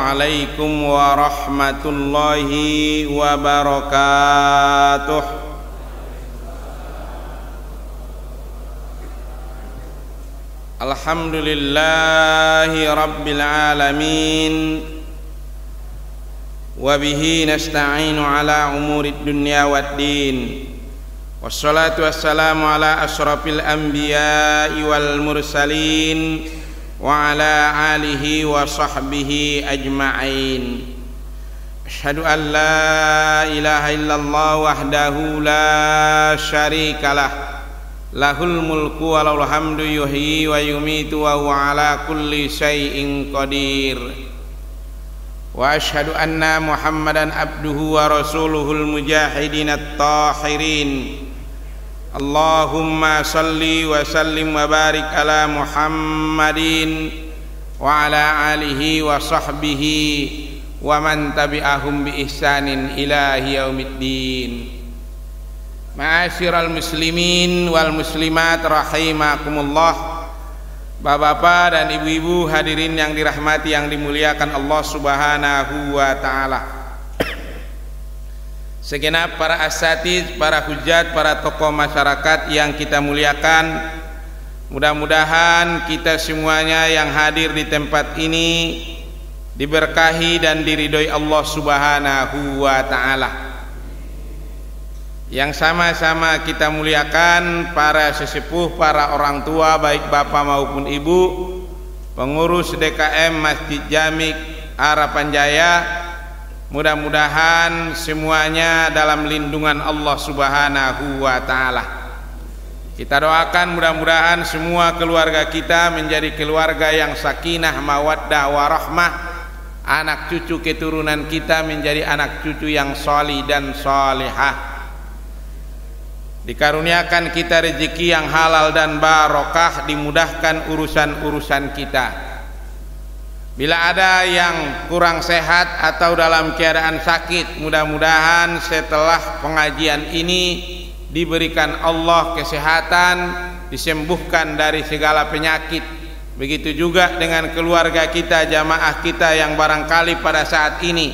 Assalamualaikum warahmatullahi wabarakatuh. Alhamdulillahi rabbil alamin. Wabihi nasta'inu ala umurid dunya waddin. Wassalatu wassalamu ala ashrafil anbiya'i wal mursalin wa ala alihi wa sahbihi ajma'in. Asyhadu an la ilaha illallah wahdahu la syarikalah, lahul mulku wa lahul hamdu yuhyi wa yumitu wa huwa ala kulli syai'in qadir. Wa asyhadu anna Muhammadan abduhu wa rasuluhul mujahidin at-tahirin. Allahumma salli wa sallim wa barik ala Muhammadin wa ala alihi wa sahbihi wa man tabi'ahum bi ihsanin ila yaumiddin. Ma'asyiral muslimin wal muslimat rahimakumullah. Bapak-bapak dan ibu-ibu hadirin yang dirahmati, yang dimuliakan Allah Subhanahu wa taala. Segenap para asatidz, para hujat, para tokoh masyarakat yang kita muliakan, mudah-mudahan kita semuanya yang hadir di tempat ini diberkahi dan diridhoi Allah Subhanahu wa taala. Yang sama-sama kita muliakan para sesepuh, para orang tua baik bapak maupun ibu, pengurus DKM Masjid Jami' Harapan Jaya. Mudah-mudahan semuanya dalam lindungan Allah Subhanahu wa taala. Kita doakan mudah-mudahan semua keluarga kita menjadi keluarga yang sakinah, mawaddah, warahmah. Anak cucu keturunan kita menjadi anak cucu yang sholih dan sholihah. Dikaruniakan kita rezeki yang halal dan barokah, dimudahkan urusan-urusan kita. Bila ada yang kurang sehat atau dalam keadaan sakit, mudah-mudahan setelah pengajian ini diberikan Allah kesehatan, disembuhkan dari segala penyakit. Begitu juga dengan keluarga kita, jamaah kita yang barangkali pada saat ini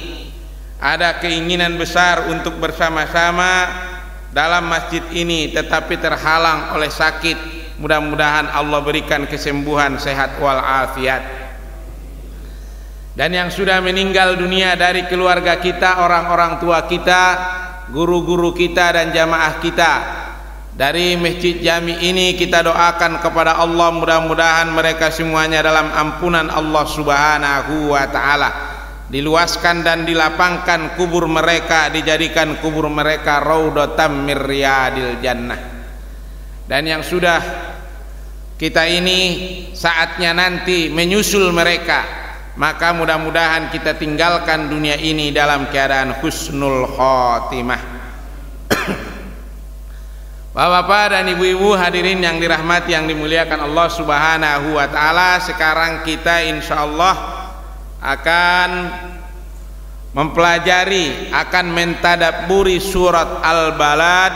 ada keinginan besar untuk bersama-sama dalam masjid ini tetapi terhalang oleh sakit. Mudah-mudahan Allah berikan kesembuhan, sehat wal afiat. Dan yang sudah meninggal dunia dari keluarga kita, orang-orang tua kita, guru-guru kita dan jamaah kita dari Masjid Jami ini, kita doakan kepada Allah mudah-mudahan mereka semuanya dalam ampunan Allah Subhanahu wa taala. Diluaskan dan dilapangkan kubur mereka, dijadikan kubur mereka raudhatam mir riyadil jannah. Dan yang sudah kita ini saatnya nanti menyusul mereka, maka mudah-mudahan kita tinggalkan dunia ini dalam keadaan husnul khotimah. Bapak-bapak dan ibu-ibu hadirin yang dirahmati, yang dimuliakan Allah Subhanahu wa taala, sekarang kita insyaallah akan mempelajari, akan mentadabburi surat Al-Balad,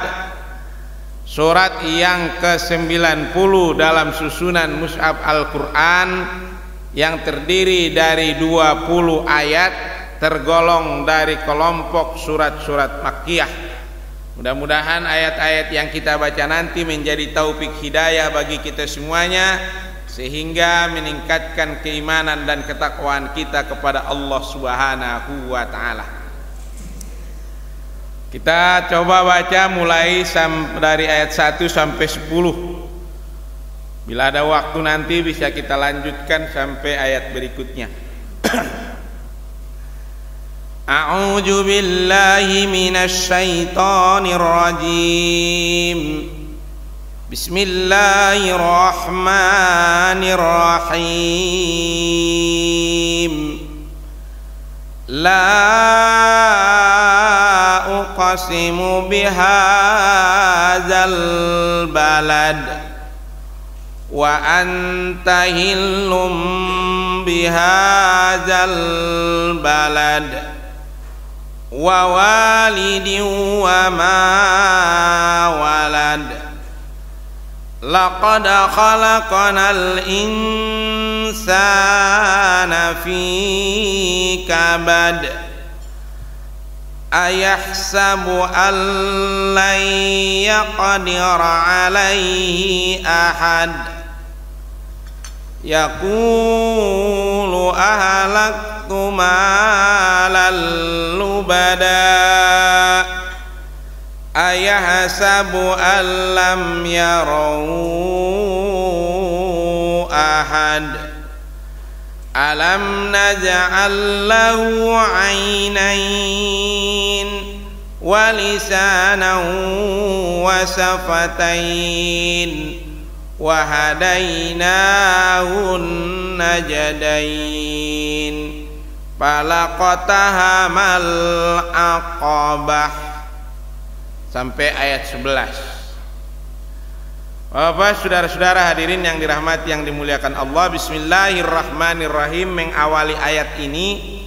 surat yang ke-90 dalam susunan mushaf Al-Quran, yang terdiri dari 20 ayat, tergolong dari kelompok surat-surat Makkiyah. Mudah-mudahan ayat-ayat yang kita baca nanti menjadi taufik hidayah bagi kita semuanya, sehingga meningkatkan keimanan dan ketakwaan kita kepada Allah Subhanahu wa taala. Kita coba baca mulai dari ayat 1 sampai 10. Bila ada waktu nanti bisa kita lanjutkan sampai ayat berikutnya. A'udzu billahi minasy syaithanir rajim. Bismillahirrahmanirrahim. La uqsimu bihadzal balad wa anta hillum bihadzal balad wa walidin wa ma walad laqad khalaqnal insana fi kabad ayahsabu an lan yaqdira alaihi ahad yaqulu ahlaktu malan lubada ayahsabu an lam yarau ahad alam naj'al lahu 'ainain wa lisanan wa safatain wa hadainahun najdain falaqatahamal aqabah sampai ayat 11. Bapak, saudara-saudara hadirin yang dirahmati yang dimuliakan Allah, bismillahirrahmanirrahim. Mengawali ayat ini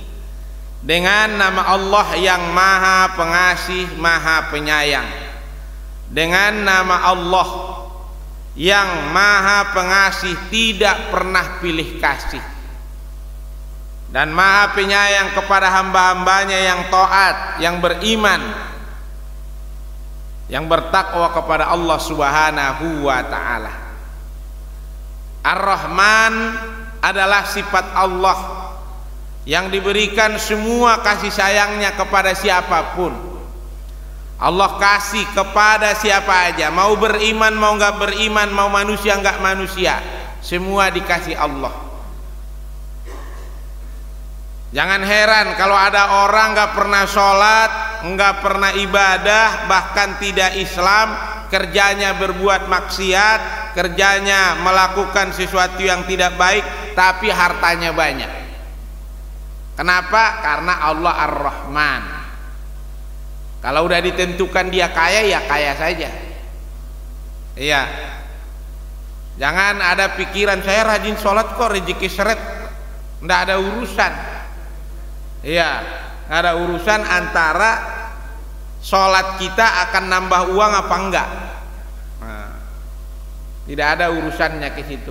dengan nama Allah yang Maha Pengasih, Maha Penyayang. Dengan nama Allah yang Maha Pengasih, tidak pernah pilih kasih, dan Maha Penyayang kepada hamba-hambanya yang taat, yang beriman, yang bertakwa kepada Allah Subhanahu wa ta'ala. Ar-Rahman adalah sifat Allah yang diberikan semua kasih sayangnya kepada siapapun. Allah kasih kepada siapa aja, mau beriman mau nggak beriman, mau manusia nggak manusia, semua dikasih Allah. Jangan heran kalau ada orang nggak pernah sholat, nggak pernah ibadah, bahkan tidak Islam, kerjanya berbuat maksiat, kerjanya melakukan sesuatu yang tidak baik, tapi hartanya banyak. Kenapa? Karena Allah Ar-Rahman. Kalau udah ditentukan dia kaya, ya kaya saja. Iya. Jangan ada pikiran saya rajin sholat kok rezeki seret, nggak ada urusan. Iya, ada urusan antara sholat kita akan nambah uang apa enggak. Nah, tidak ada urusannya ke situ.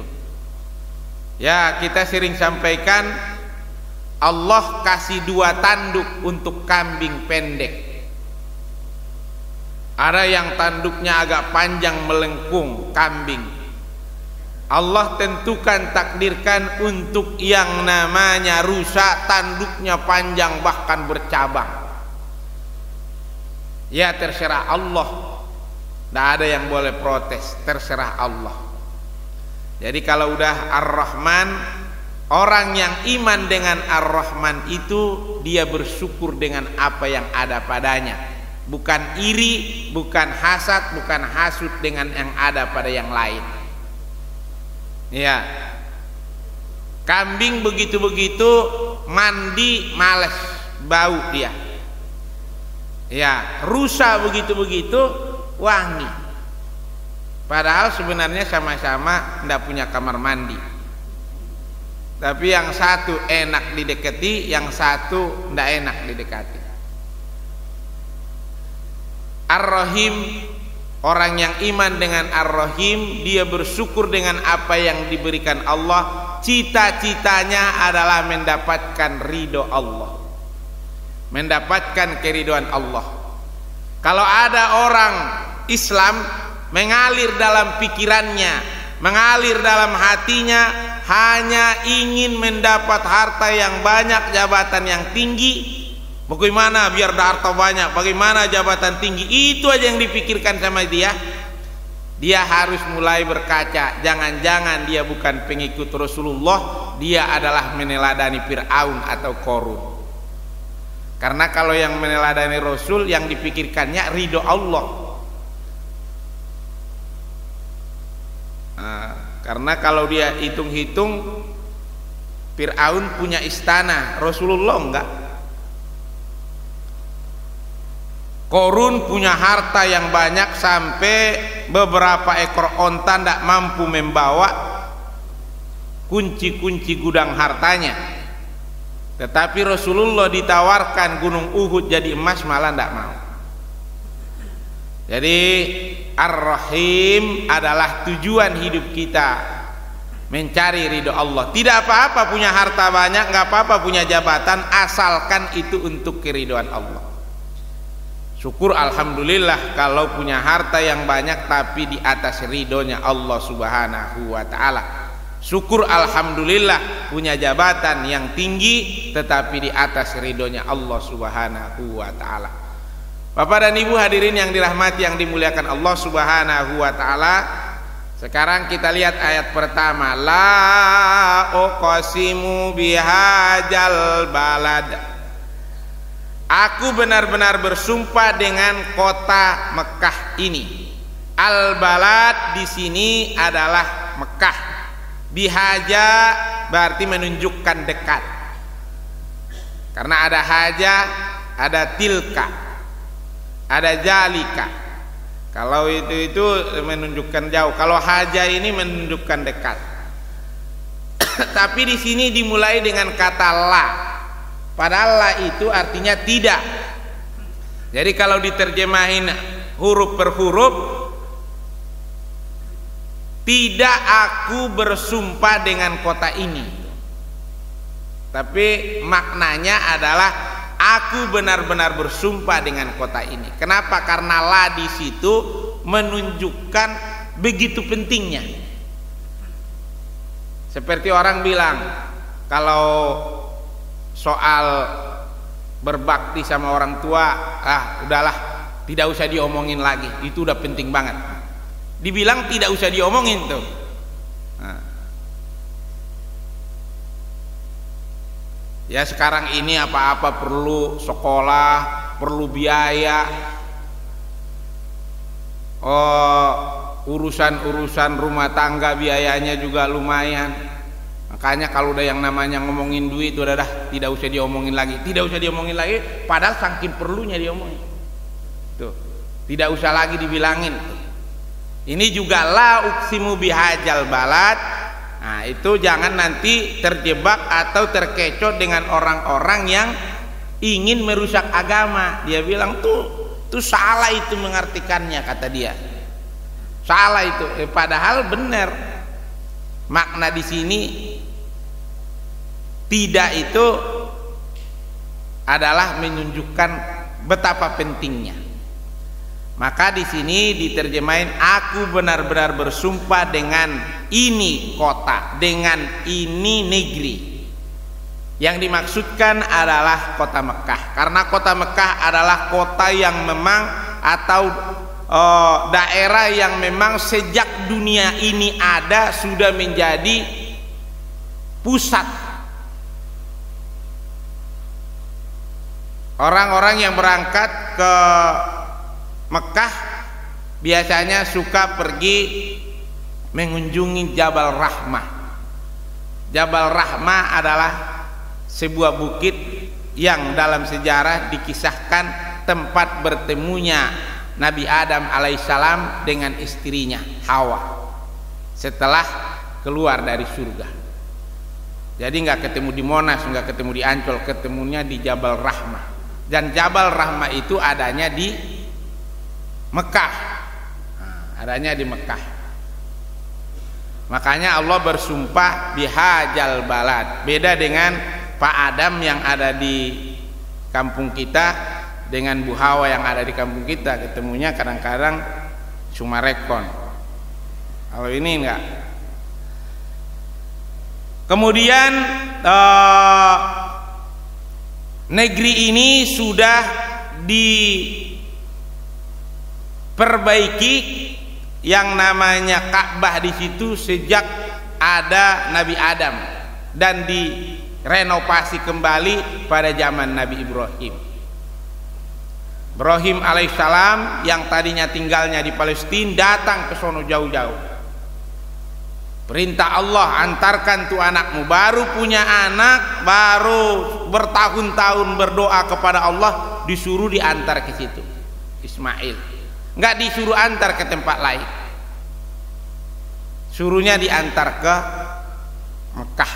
Ya, kita sering sampaikan Allah kasih 2 tanduk untuk kambing pendek. Ada yang tanduknya agak panjang melengkung, kambing. Allah tentukan, takdirkan untuk yang namanya rusa, tanduknya panjang bahkan bercabang. Ya terserah Allah, tidak ada yang boleh protes, terserah Allah. Jadi kalau udah Ar-Rahman, orang yang iman dengan Ar-Rahman itu dia bersyukur dengan apa yang ada padanya, bukan iri, bukan hasad, bukan hasud dengan yang ada pada yang lain. Ya, kambing begitu-begitu mandi males, bau dia. Ya, rusa begitu-begitu wangi. Padahal sebenarnya sama-sama tidak punya kamar mandi. Tapi yang satu enak didekati, yang satu tidak enak didekati. Ar-Rahim, orang yang iman dengan Ar-Rahim, dia bersyukur dengan apa yang diberikan Allah. Cita-citanya adalah mendapatkan ridho Allah, mendapatkan keridhaan Allah. Kalau ada orang Islam mengalir dalam pikirannya, mengalir dalam hatinya, hanya ingin mendapat harta yang banyak, jabatan yang tinggi. Bagaimana biar harta banyak, bagaimana jabatan tinggi, itu aja yang dipikirkan sama dia. Dia harus mulai berkaca, jangan-jangan dia bukan pengikut Rasulullah, dia adalah meneladani Fir'aun atau Qarun. Karena kalau yang meneladani Rasul, yang dipikirkannya ridho Allah. Nah, karena kalau dia hitung-hitung, Fir'aun punya istana, Rasulullah enggak. Qarun punya harta yang banyak sampai beberapa ekor onta tidak mampu membawa kunci-kunci gudang hartanya. Tetapi Rasulullah ditawarkan gunung Uhud jadi emas, malah tidak mau. Jadi Ar-Rahim adalah tujuan hidup kita, mencari ridho Allah. Tidak apa-apa punya harta banyak, nggak apa-apa punya jabatan, asalkan itu untuk keridhoan Allah. Syukur alhamdulillah kalau punya harta yang banyak tapi di atas ridhonya Allah Subhanahu wa taala. Syukur alhamdulillah punya jabatan yang tinggi tetapi di atas ridhonya Allah Subhanahu wa taala. Bapak dan Ibu hadirin yang dirahmati yang dimuliakan Allah Subhanahu wa taala, sekarang kita lihat ayat pertama, la uqsimu bihadzal balad. Aku benar-benar bersumpah dengan kota Mekah ini. Al-balad di sini adalah Mekah. Bihaja berarti menunjukkan dekat. Karena ada haja, ada tilka, ada jalika. Kalau itu menunjukkan jauh. Kalau haja ini menunjukkan dekat. Tapi di sini dimulai dengan kata la. Padahal la itu artinya tidak. Jadi kalau diterjemahin huruf per huruf, tidak aku bersumpah dengan kota ini. Tapi maknanya adalah aku benar-benar bersumpah dengan kota ini. Kenapa? Karena la di situ menunjukkan begitu pentingnya. Seperti orang bilang kalau soal berbakti sama orang tua, udahlah, tidak usah diomongin lagi, itu udah penting banget. Dibilang tidak usah diomongin tuh. Ya sekarang ini apa-apa perlu sekolah, perlu biaya. Urusan-urusan rumah tangga biayanya juga lumayan. Makanya kalau udah yang namanya ngomongin duit itu udah tidak usah diomongin lagi. Tidak usah diomongin lagi, padahal saking perlunya diomongin. Tuh, tidak usah lagi dibilangin. Ini juga la uqsimu bihadzal balad. Nah, itu jangan nanti terjebak atau terkecoh dengan orang-orang yang ingin merusak agama. Dia bilang tuh salah itu mengartikannya, kata dia. Salah itu. Padahal benar. Makna di sini tidak itu adalah menunjukkan betapa pentingnya. Maka di sini diterjemahin aku benar-benar bersumpah dengan ini kota, dengan ini negeri. Yang dimaksudkan adalah kota Mekah. Karena kota Mekah adalah kota yang memang atau daerah yang memang sejak dunia ini ada sudah menjadi pusat orang-orang yang berangkat ke Mekah. Biasanya suka pergi mengunjungi Jabal Rahmah. Jabal Rahmah adalah sebuah bukit yang dalam sejarah dikisahkan tempat bertemunya Nabi Adam alaihissalam dengan istrinya Hawa setelah keluar dari surga. Jadi nggak ketemu di Monas, nggak ketemu di Ancol, ketemunya di Jabal Rahmah. Dan Jabal Rahmah itu adanya di Mekah. Adanya di Mekah. Makanya Allah bersumpah bihadzal balad. Beda dengan Pak Adam yang ada di kampung kita dengan Bu Hawa yang ada di kampung kita, ketemunya kadang-kadang Sumarekon. Kalau ini enggak. Kemudian negeri ini sudah diperbaiki yang namanya Ka'bah di situ sejak ada Nabi Adam dan direnovasi kembali pada zaman Nabi Ibrahim. Ibrahim alaihissalam yang tadinya tinggalnya di Palestina datang ke sono jauh-jauh. Perintah Allah, antarkan tuh anakmu, baru punya anak, baru bertahun-tahun berdoa kepada Allah, disuruh diantar ke situ. Ismail nggak disuruh antar ke tempat lain, suruhnya diantar ke Mekah.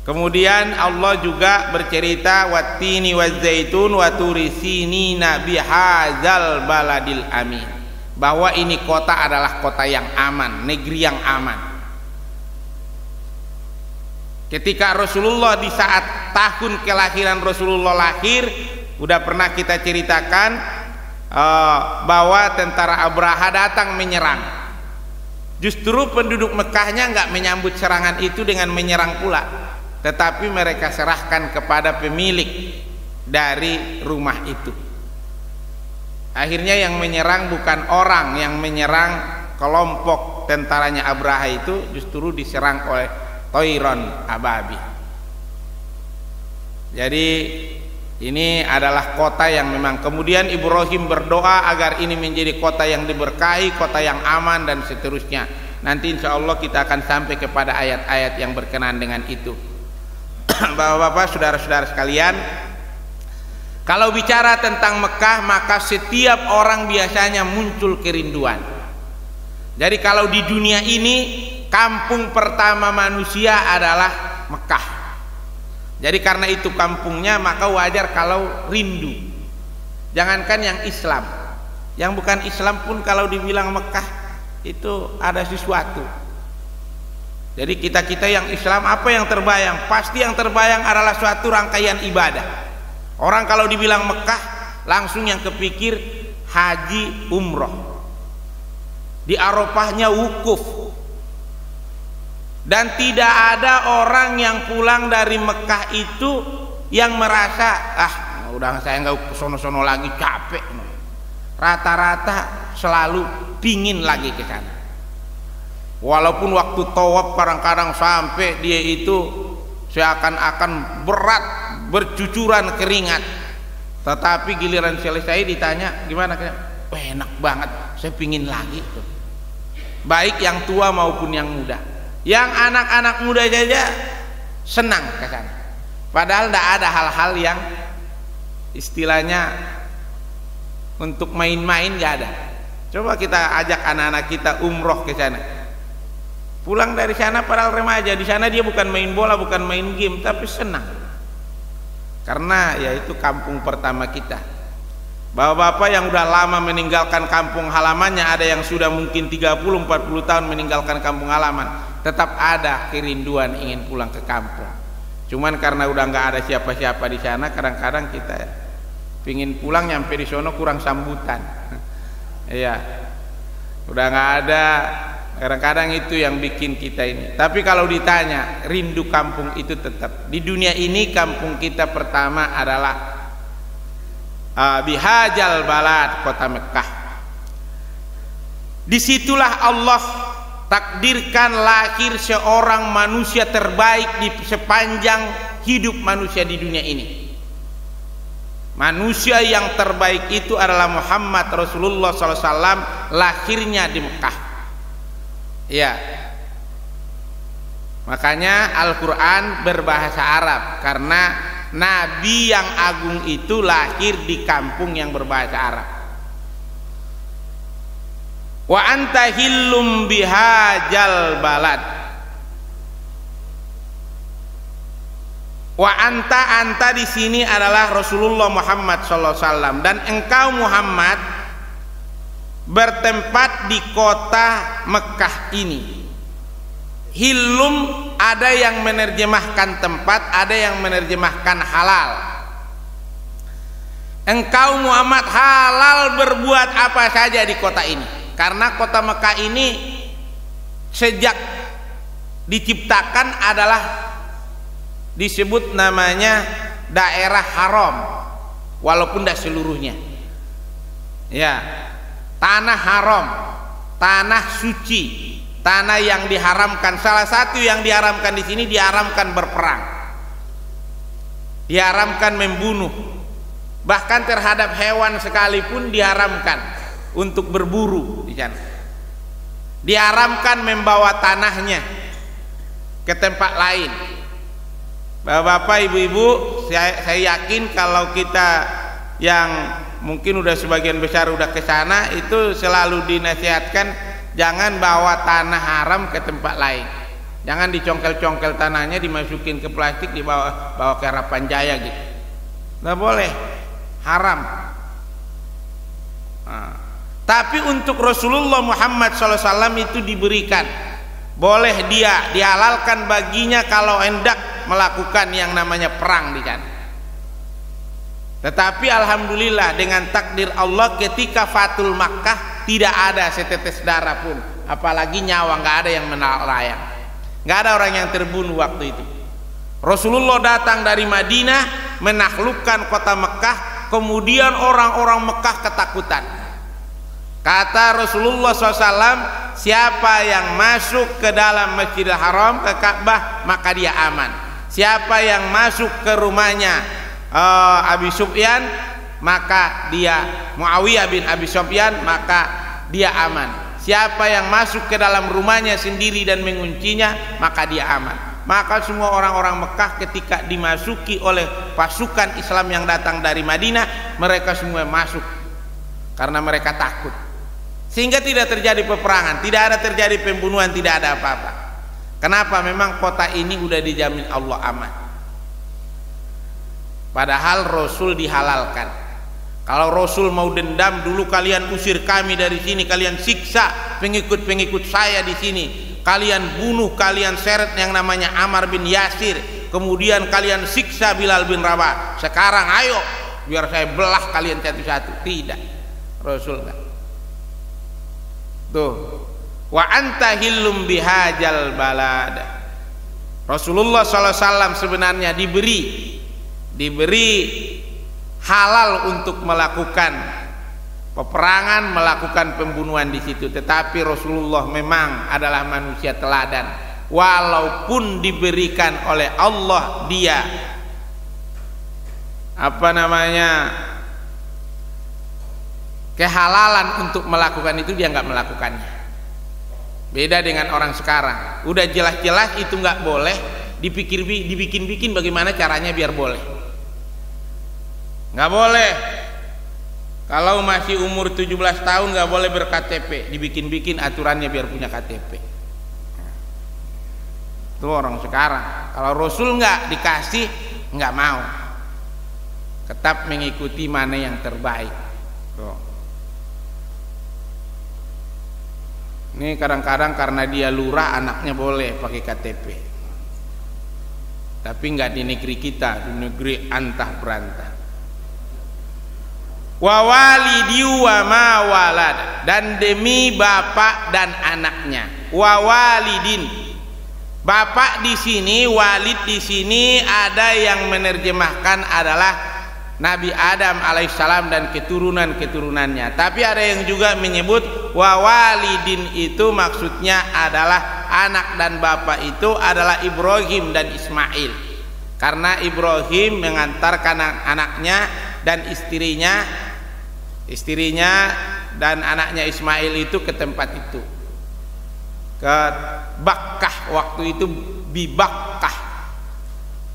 Kemudian Allah juga bercerita wattini wazzaitun wa turi sinina bihadzal baladil amin, bahwa ini kota adalah kota yang aman, negeri yang aman. Ketika Rasulullah di saat tahun kelahiran Rasulullah lahir, udah pernah kita ceritakan bahwa tentara Abraha datang menyerang. Justru penduduk Mekahnya nggak menyambut serangan itu dengan menyerang pula, tetapi mereka serahkan kepada pemilik dari rumah itu. Akhirnya yang menyerang bukan orang, yang menyerang kelompok tentaranya Abraha itu justru diserang oleh Toiron Ababi. Jadi ini adalah kota yang memang, kemudian Ibrahim berdoa agar ini menjadi kota yang diberkahi, kota yang aman dan seterusnya. Nanti insya Allah kita akan sampai kepada ayat-ayat yang berkenaan dengan itu. Bapak-bapak, saudara-saudara sekalian, kalau bicara tentang Mekah, maka setiap orang biasanya muncul kerinduan. Jadi kalau di dunia ini kampung pertama manusia adalah Mekah. Jadi karena itu kampungnya, maka wajar kalau rindu. Jangankan yang Islam, yang bukan Islam pun kalau dibilang Mekah itu ada sesuatu. Jadi kita yang Islam, apa yang terbayang? Pasti yang terbayang adalah suatu rangkaian ibadah. Orang kalau dibilang Mekah langsung yang kepikir haji umroh. Di Arafahnya wukuf. Dan tidak ada orang yang pulang dari Mekah itu yang merasa udah saya nggak sono-sono lagi, capek. Rata-rata selalu pingin lagi ke sana. Walaupun waktu tawaf kadang-kadang sampai dia itu seakan-akan berat, bercucuran keringat, tetapi giliran selesai ditanya gimana, enak banget, saya pingin lagi. Baik yang tua maupun yang muda, yang anak-anak muda saja senang ke sana. Padahal tidak ada hal-hal yang istilahnya untuk main-main, nggak ada. Coba kita ajak anak-anak kita umroh ke sana. Pulang dari sana padahal remaja, di sana dia bukan main bola, bukan main game, tapi senang. Karena ya itu kampung pertama kita. Bapak-bapak yang udah lama meninggalkan kampung halamannya, ada yang sudah mungkin 30-40 tahun meninggalkan kampung halaman, tetap ada kerinduan ingin pulang ke kampung. Cuman karena udah nggak ada siapa-siapa di sana, kadang-kadang kita pingin pulang, nyampe di sono kurang sambutan. Iya, udah nggak ada. Kadang-kadang itu yang bikin kita ini. Tapi kalau ditanya rindu kampung itu tetap. Di dunia ini kampung kita pertama adalah bihajal balad, kota Mekah. Disitulah Allah takdirkan lahir seorang manusia terbaik di sepanjang hidup manusia di dunia ini. Manusia yang terbaik itu adalah Muhammad Rasulullah SAW, lahirnya di Mekah. Ya, makanya Al-Quran berbahasa Arab, karena Nabi yang agung itu lahir di kampung yang berbahasa Arab. Wa anta hillum bihajal balad. Wa anta di sini adalah Rasulullah Muhammad SAW, dan engkau Muhammad bertempat di kota Mekah ini. Hillum ada yang menerjemahkan tempat, ada yang menerjemahkan halal. Engkau Muhammad halal berbuat apa saja di kota ini, karena kota Mekah ini sejak diciptakan adalah disebut namanya daerah haram, walaupun tidak seluruhnya. Ya, tanah haram, tanah suci, tanah yang diharamkan. Salah satu yang diharamkan di sini, diharamkan berperang, diharamkan membunuh, bahkan terhadap hewan sekalipun diharamkan untuk berburu di sana. Diharamkan membawa tanahnya ke tempat lain. Bapak-bapak, ibu-ibu, saya yakin kalau kita yang mungkin udah sebagian besar udah ke sana, itu selalu dinasihatkan jangan bawa tanah haram ke tempat lain. Jangan dicongkel-congkel tanahnya, dimasukin ke plastik, dibawa ke Harapan Jaya gitu. Nggak boleh, haram. Nah, tapi untuk Rasulullah Muhammad SAW itu diberikan, boleh dia dihalalkan baginya kalau hendak melakukan yang namanya perang di sana. Tetapi alhamdulillah dengan takdir Allah ketika Fathul Makkah tidak ada setetes darah pun, apalagi nyawa, nggak ada yang melayang, nggak ada orang yang terbunuh waktu itu. Rasulullah datang dari Madinah menaklukkan kota Mekah, kemudian orang-orang Mekah ketakutan. Kata Rasulullah SAW, siapa yang masuk ke dalam Masjidil Haram, ke Ka'bah, maka dia aman. Siapa yang masuk ke rumahnya Abi Sufyan, maka dia, Muawiyah bin Abi Sufyan, maka dia aman. Siapa yang masuk ke dalam rumahnya sendiri dan menguncinya, maka dia aman. Maka semua orang-orang Mekah ketika dimasuki oleh pasukan Islam yang datang dari Madinah, mereka semua masuk karena mereka takut, sehingga tidak terjadi peperangan, tidak ada terjadi pembunuhan, tidak ada apa-apa. Kenapa? Memang kota ini udah dijamin Allah aman. Padahal Rasul dihalalkan. Kalau Rasul mau dendam, dulu kalian usir kami dari sini, kalian siksa pengikut-pengikut saya di sini, kalian bunuh, kalian seret yang namanya Ammar bin Yasir, kemudian kalian siksa Bilal bin Rabah. Sekarang ayo biar saya belah kalian satu-satu. Tidak, Rasul kan. Tuh, wa anta hillum bihajal balad. Rasulullah SAW sebenarnya diberi halal untuk melakukan peperangan, melakukan pembunuhan di situ. Tetapi Rasulullah memang adalah manusia teladan, walaupun diberikan oleh Allah dia kehalalan untuk melakukan itu, dia nggak melakukannya. Beda dengan orang sekarang, udah jelas-jelas itu nggak boleh, dibikin-bikin bagaimana caranya biar boleh. Nggak boleh. Kalau masih umur 17 tahun nggak boleh ber-KTP, dibikin-bikin aturannya biar punya KTP. Itu orang sekarang. Kalau Rasul nggak dikasih, nggak mau, tetap mengikuti mana yang terbaik. Tuh. Ini kadang-kadang karena dia lurah, anaknya boleh pakai KTP, tapi nggak di negeri kita, di negeri antah berantah. Wa walidi wa ma walad, dan demi bapak dan anaknya. Wa walidin, bapak di sini, walid di sini ada yang menerjemahkan adalah Nabi Adam alaihissalam dan keturunan-keturunannya. Tapi ada yang juga menyebut wa walidin itu maksudnya adalah anak dan bapak itu adalah Ibrahim dan Ismail, karena Ibrahim mengantarkan anaknya dan istrinya dan anaknya Ismail itu ke tempat itu, ke Bakkah. Waktu itu Bibakkah,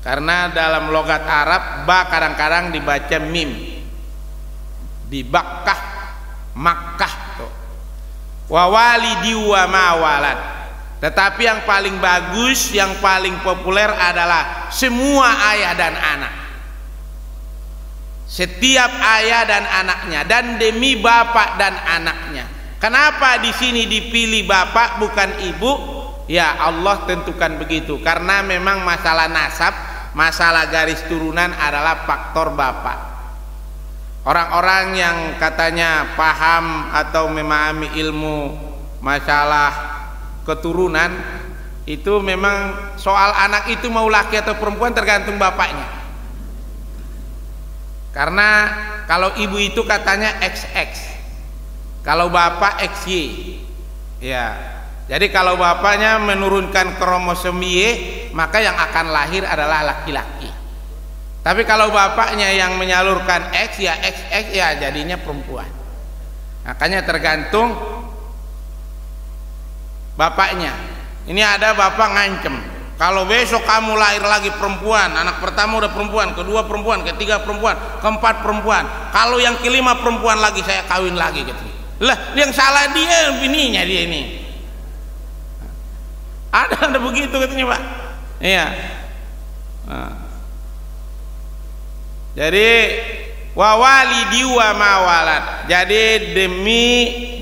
karena dalam logat Arab ba kadang-kadang dibaca mim. Bibakkah, Makkah tuh. Wa walidi wa ma walad. Tetapi yang paling bagus, yang paling populer adalah semua ayah dan anak. Setiap ayah dan anaknya, dan demi bapak dan anaknya. Kenapa di sini dipilih bapak bukan ibu? Ya Allah tentukan begitu, karena memang masalah nasab, masalah garis turunan adalah faktor bapak. Orang-orang yang katanya paham atau memahami ilmu masalah keturunan itu memang soal anak itu mau laki atau perempuan tergantung bapaknya. Karena kalau ibu itu katanya XX, kalau bapak XY. Ya. Jadi kalau bapaknya menurunkan kromosom Y, maka yang akan lahir adalah laki-laki. Tapi kalau bapaknya yang menyalurkan X, ya XX, ya jadinya perempuan. Makanya tergantung bapaknya. Ini ada bapak ngancem, kalau besok kamu lahir lagi perempuan, anak pertama udah perempuan, kedua perempuan, ketiga perempuan, keempat perempuan, kalau yang kelima perempuan lagi saya kawin lagi gitu. Lah, yang salah dia, bininya dia ini. Ada begitu katanya Pak. Iya. Nah. Jadi wa walidi wa ma walad. Jadi demi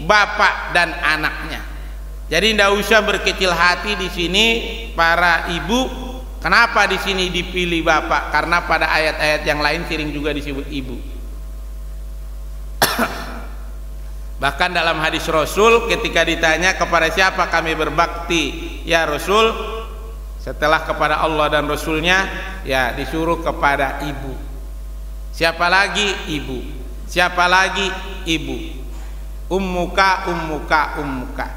bapak dan anaknya. Jadi tidak usah berkecil hati di sini para ibu. Kenapa di sini dipilih bapak? Karena pada ayat-ayat yang lain sering juga disebut ibu. Bahkan dalam hadis Rasul ketika ditanya kepada siapa kami berbakti ya Rasul, setelah kepada Allah dan Rasulnya, ya disuruh kepada ibu. Siapa lagi? Ibu. Siapa lagi? Ibu. Ummuka, ummuka, ummuka.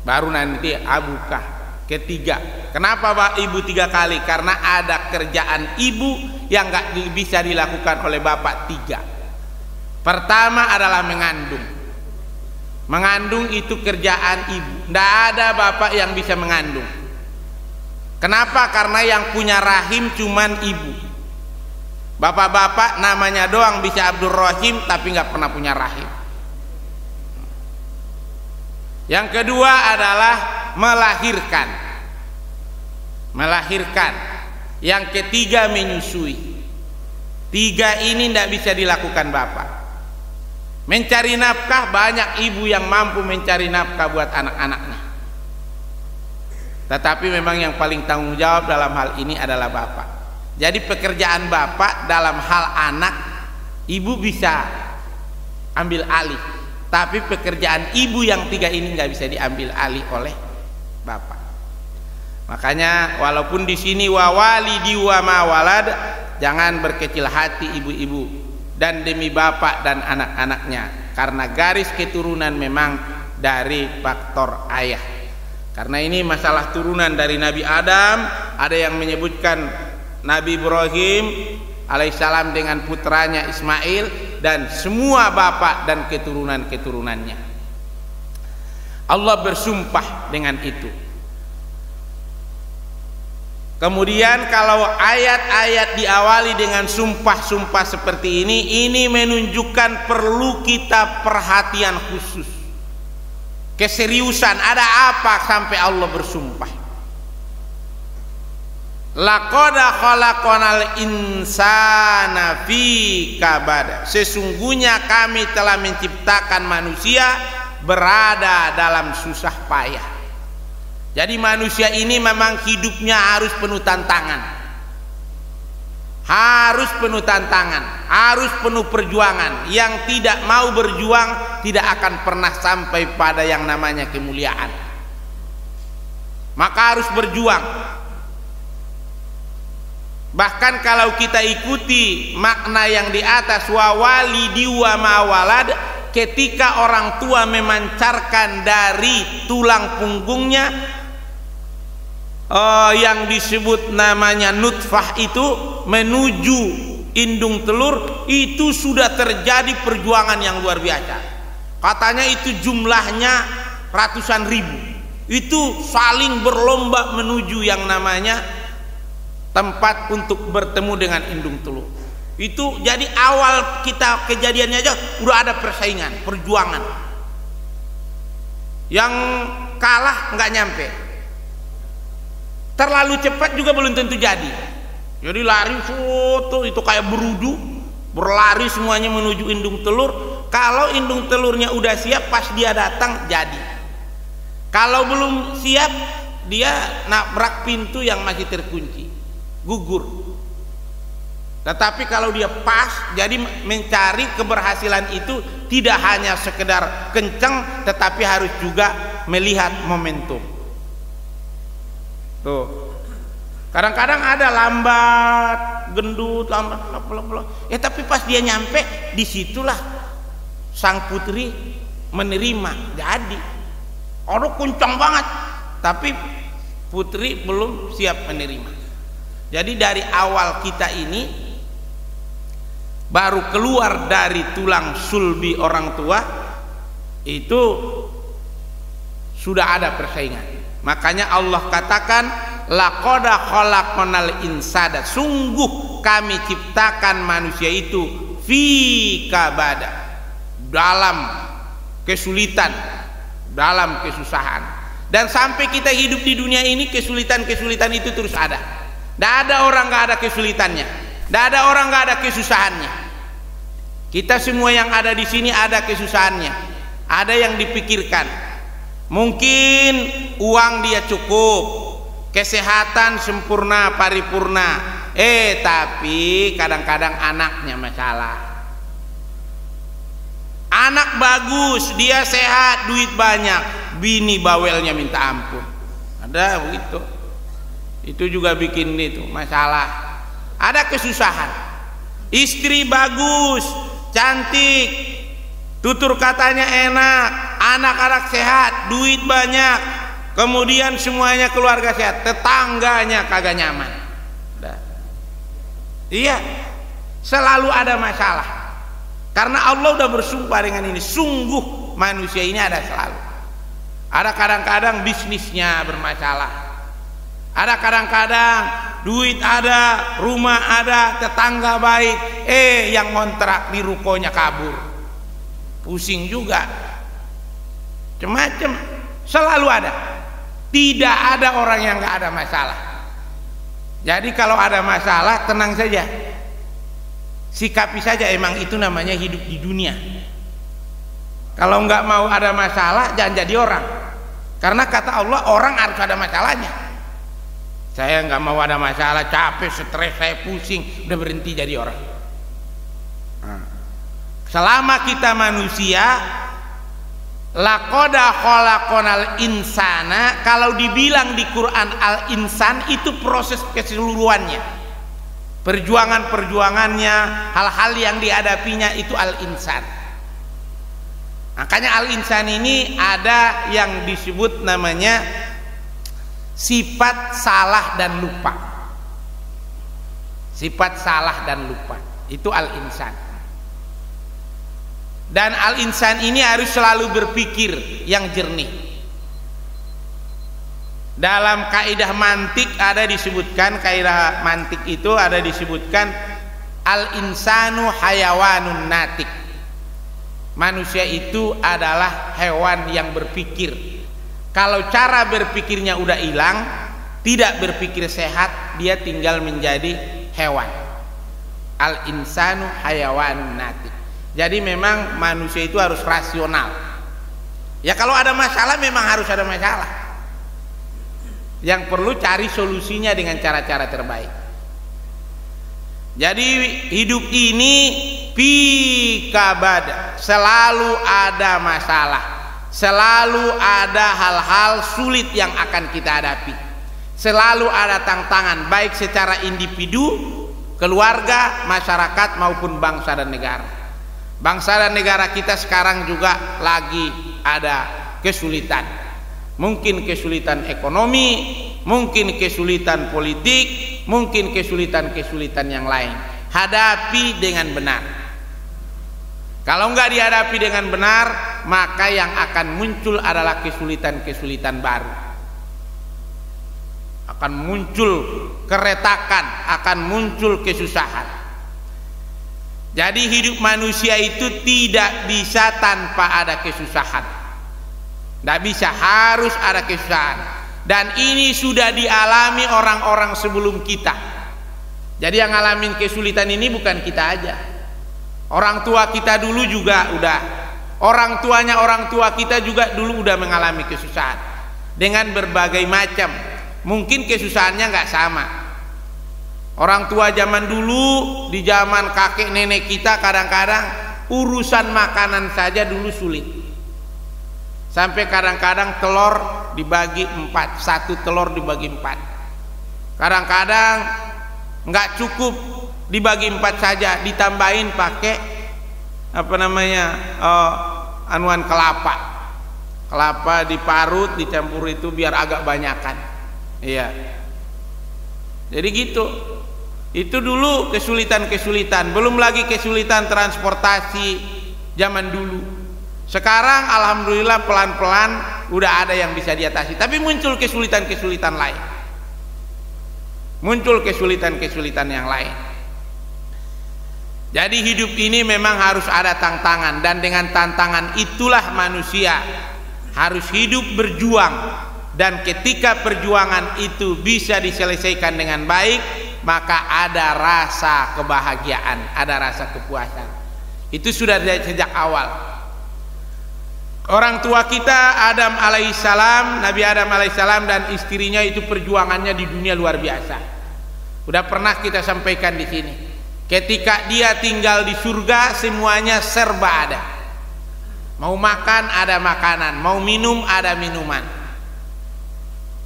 Baru nanti abuka. Ketiga. Kenapa Pak ibu 3 kali? Karena ada kerjaan ibu yang nggak bisa dilakukan oleh bapak 3. Pertama adalah mengandung. Mengandung itu kerjaan ibu. Tidak ada bapak yang bisa mengandung. Kenapa? Karena yang punya rahim cuman ibu. Bapak-bapak namanya doang bisa Abdul Rahim tapi nggak pernah punya rahim. Yang kedua adalah melahirkan. Melahirkan. Yang ketiga menyusui. 3 ini tidak bisa dilakukan bapak. Mencari nafkah, banyak ibu yang mampu mencari nafkah buat anak-anaknya. Tetapi memang yang paling tanggung jawab dalam hal ini adalah bapak. Jadi pekerjaan bapak dalam hal anak, ibu bisa ambil alih. Tapi pekerjaan ibu yang 3 ini nggak bisa diambil alih oleh bapak. Makanya walaupun di sini wa walidi wa ma walad, jangan berkecil hati ibu-ibu dan demi bapak dan anak-anaknya, karena garis keturunan memang dari faktor ayah. Karena ini masalah turunan dari Nabi Adam, ada yang menyebutkan Nabi Ibrahim alaihissalam dengan putranya Ismail dan semua bapak dan keturunan-keturunannya. Allah bersumpah dengan itu. Kemudian kalau ayat-ayat diawali dengan sumpah-sumpah seperti ini menunjukkan perlu kita perhatian khusus. Keseriusan, ada apa sampai Allah bersumpah? Laqad khalaqnal insana fi kabad. Sesungguhnya kami telah menciptakan manusia berada dalam susah payah. Jadi manusia ini memang hidupnya harus penuh tantangan. Harus penuh tantangan, harus penuh perjuangan. Yang tidak mau berjuang tidak akan pernah sampai pada yang namanya kemuliaan. Maka harus berjuang. Bahkan kalau kita ikuti makna yang di atas wa walidi wa ma walad, ketika orang tua memancarkan dari tulang punggungnya yang disebut namanya nutfah itu menuju indung telur, itu sudah terjadi perjuangan yang luar biasa. Katanya itu jumlahnya ratusan ribu. Itu saling berlomba menuju yang namanya tempat untuk bertemu dengan indung telur. Itu jadi awal kita kejadiannya aja udah ada persaingan, perjuangan. Yang kalah nggak nyampe. Terlalu cepat juga belum tentu jadi. Jadi lari foto itu kayak berudu, berlari semuanya menuju indung telur. Kalau indung telurnya udah siap, pas dia datang jadi. Kalau belum siap, dia nabrak pintu yang masih terkunci, gugur. Tetapi kalau dia pas, jadi mencari keberhasilan itu tidak hanya sekedar kencang, tetapi harus juga melihat momentum. Tuh, kadang-kadang ada lambat, gendut, lambat, ya tapi pas dia nyampe, disitulah sang putri menerima. Jadi, orang kuncang banget, tapi putri belum siap menerima. Jadi dari awal kita ini baru keluar dari tulang sulbi orang tua itu sudah ada persaingan. Makanya Allah katakan laqad khalaqnal insana, sungguh kami ciptakan manusia itu fi kabada, dalam kesulitan, dalam kesusahan. Dan sampai kita hidup di dunia ini, kesulitan-kesulitan itu terus ada. Tidak ada orang nggak ada kesulitannya, tidak ada orang nggak ada kesusahannya. Kita semua yang ada di sini ada kesusahannya, ada yang dipikirkan. Mungkin uang dia cukup, kesehatan sempurna paripurna, tapi kadang-kadang anaknya masalah. Anak bagus, dia sehat, duit banyak, bini bawelnya minta ampun. Ada begitu. Itu juga bikin itu masalah. Ada kesusahan. Istri bagus, cantik, tutur katanya enak, anak-anak sehat, duit banyak, kemudian semuanya keluarga sehat, tetangganya kagak nyaman. Iya, selalu ada masalah. Karena Allah udah bersumpah dengan ini, sungguh manusia ini ada selalu. Ada kadang-kadang bisnisnya bermasalah, ada kadang-kadang duit ada, rumah ada, tetangga baik, yang ngontrak di rukonya kabur, pusing juga, macam-macam, selalu ada. Tidak ada orang yang nggak ada masalah. Jadi kalau ada masalah tenang saja, sikapi saja, emang itu namanya hidup di dunia. Kalau nggak mau ada masalah jangan jadi orang, karena kata Allah orang harus ada masalahnya. Saya nggak mau ada masalah, capek, stres, saya pusing, udah berhenti jadi orang. Selama kita manusia, laqad khalaqnal insana, kalau dibilang di Quran al-insan itu proses keseluruhannya, perjuangannya, hal-hal yang dihadapinya itu al-insan. Makanya al-insan ini ada yang disebut namanya sifat salah dan lupa. Sifat salah dan lupa itu al-insan. Dan al-insan ini harus selalu berpikir yang jernih. Dalam kaidah mantik ada disebutkan, kaidah mantik itu ada disebutkan al-insanu hayawanun natik. Manusia itu adalah hewan yang berpikir. Kalau cara berpikirnya udah hilang, tidak berpikir sehat, dia tinggal menjadi hewan. Al-insanu hayawanun natik. Jadi memang manusia itu harus rasional. Ya kalau ada masalah memang harus ada masalah. Yang perlu cari solusinya dengan cara-cara terbaik. Jadi hidup ini pikabad, selalu ada masalah, selalu ada hal-hal sulit yang akan kita hadapi, selalu ada tantangan baik secara individu, keluarga, masyarakat maupun bangsa dan negara. Bangsa dan negara kita sekarang juga lagi ada kesulitan. Mungkin kesulitan ekonomi, mungkin kesulitan politik, mungkin kesulitan-kesulitan yang lain. Hadapi dengan benar. Kalau enggak dihadapi dengan benar, maka yang akan muncul adalah kesulitan-kesulitan baru. Akan muncul keretakan, akan muncul kesusahan. Jadi hidup manusia itu tidak bisa tanpa ada kesusahan. Tidak bisa, harus ada kesusahan. Dan ini sudah dialami orang-orang sebelum kita. Jadi yang ngalamin kesulitan ini bukan kita aja. Orang tua kita dulu juga udah. Orang tuanya orang tua kita juga dulu udah mengalami kesusahan. Dengan berbagai macam. Mungkin kesusahannya nggak sama. Orang tua zaman dulu, di zaman kakek nenek kita kadang-kadang urusan makanan saja dulu sulit. Sampai kadang-kadang telur dibagi 4, 1 telur dibagi 4. Kadang-kadang nggak cukup dibagi 4 saja, ditambahin pakai anuan kelapa. Kelapa diparut, dicampur itu biar agak banyakan. Iya. Jadi gitu. Itu dulu kesulitan-kesulitan, belum lagi kesulitan transportasi zaman dulu. Sekarang alhamdulillah pelan-pelan udah ada yang bisa diatasi, tapi muncul kesulitan-kesulitan lain. Muncul kesulitan-kesulitan yang lain. Jadi hidup ini memang harus ada tantangan, dan dengan tantangan itulah manusia harus hidup berjuang dan ketika perjuangan itu bisa diselesaikan dengan baik, maka ada rasa kebahagiaan, ada rasa kepuasan. Itu sudah dari sejak awal. Orang tua kita Adam alaihissalam, Nabi Adam alaihissalam dan istrinya itu perjuangannya di dunia luar biasa. Udah pernah kita sampaikan di sini. Ketika dia tinggal di surga, semuanya serba ada. Mau makan ada makanan, mau minum ada minuman.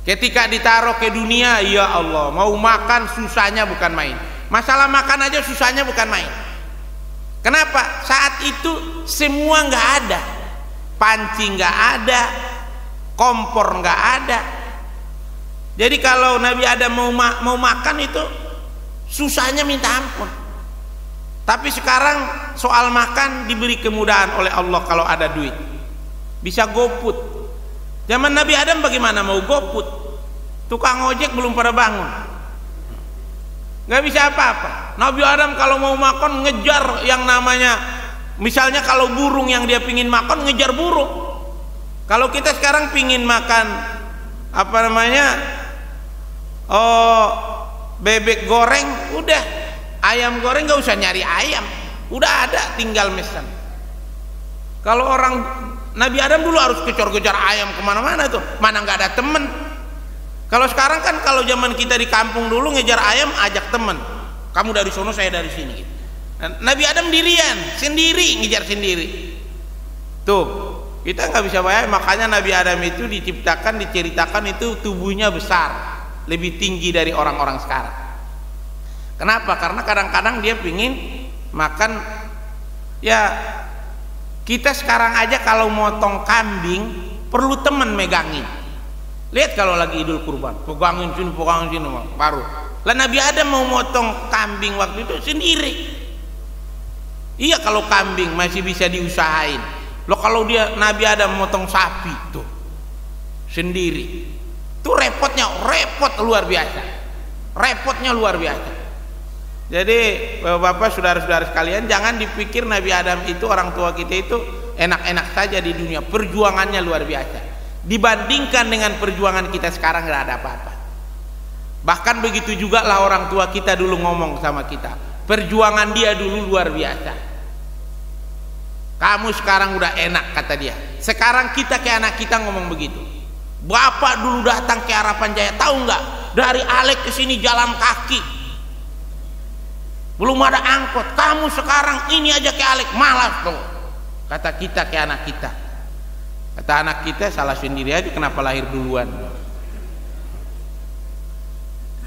Ketika ditaruh ke dunia, ya Allah, mau makan susahnya bukan main. Masalah makan aja susahnya bukan main. Kenapa? Saat itu semua nggak ada, panci nggak ada, kompor nggak ada. Jadi kalau Nabi Adam mau makan itu susahnya minta ampun. Tapi sekarang soal makan diberi kemudahan oleh Allah kalau ada duit, bisa GoFood. Zaman Nabi Adam bagaimana mau GoFood? Tukang ojek belum pada bangun, nggak bisa apa-apa. Nabi Adam kalau mau makan ngejar yang namanya, misalnya kalau burung yang dia pingin makan ngejar burung. Kalau kita sekarang pingin makan apa namanya, bebek goreng, udah ayam goreng nggak usah nyari ayam, udah ada, tinggal mesen. Kalau orang Nabi Adam dulu harus kejar-kejar ayam kemana-mana tuh, mana nggak ada temen. Kalau sekarang kan, kalau zaman kita di kampung dulu ngejar ayam ajak temen, kamu dari sono saya dari sini gitu. Nabi Adam dirian sendiri ngejar sendiri. Tuh kita nggak bisa bayar, makanya Nabi Adam itu diciptakan, diceritakan itu tubuhnya besar, lebih tinggi dari orang-orang sekarang. Kenapa? Karena kadang-kadang dia pingin makan ya. Kita sekarang aja kalau motong kambing perlu teman megangin. Lihat kalau lagi Idul Kurban, pegangin sini baru. Lah Nabi Adam mau motong kambing waktu itu sendiri. Iya, kalau kambing masih bisa diusahain. Loh kalau dia Nabi Adam motong sapi tuh sendiri, tuh repot luar biasa. Repotnya luar biasa. Jadi Bapak saudara-saudara sekalian, jangan dipikir Nabi Adam itu, orang tua kita itu enak-enak saja di dunia. Perjuangannya luar biasa. Dibandingkan dengan perjuangan kita sekarang nggak ada apa-apa. Bahkan begitu juga lah orang tua kita dulu ngomong sama kita, perjuangan dia dulu luar biasa. Kamu sekarang udah enak, kata dia. Sekarang kita ke anak kita ngomong begitu. Bapak dulu datang ke Harapan Jaya, tahu nggak? Dari Alek ke sini jalan kaki. Belum ada angkot, kamu sekarang ini aja ke Alek, malas tuh, kata kita ke anak kita. Kata anak kita, salah sendiri aja, kenapa lahir duluan.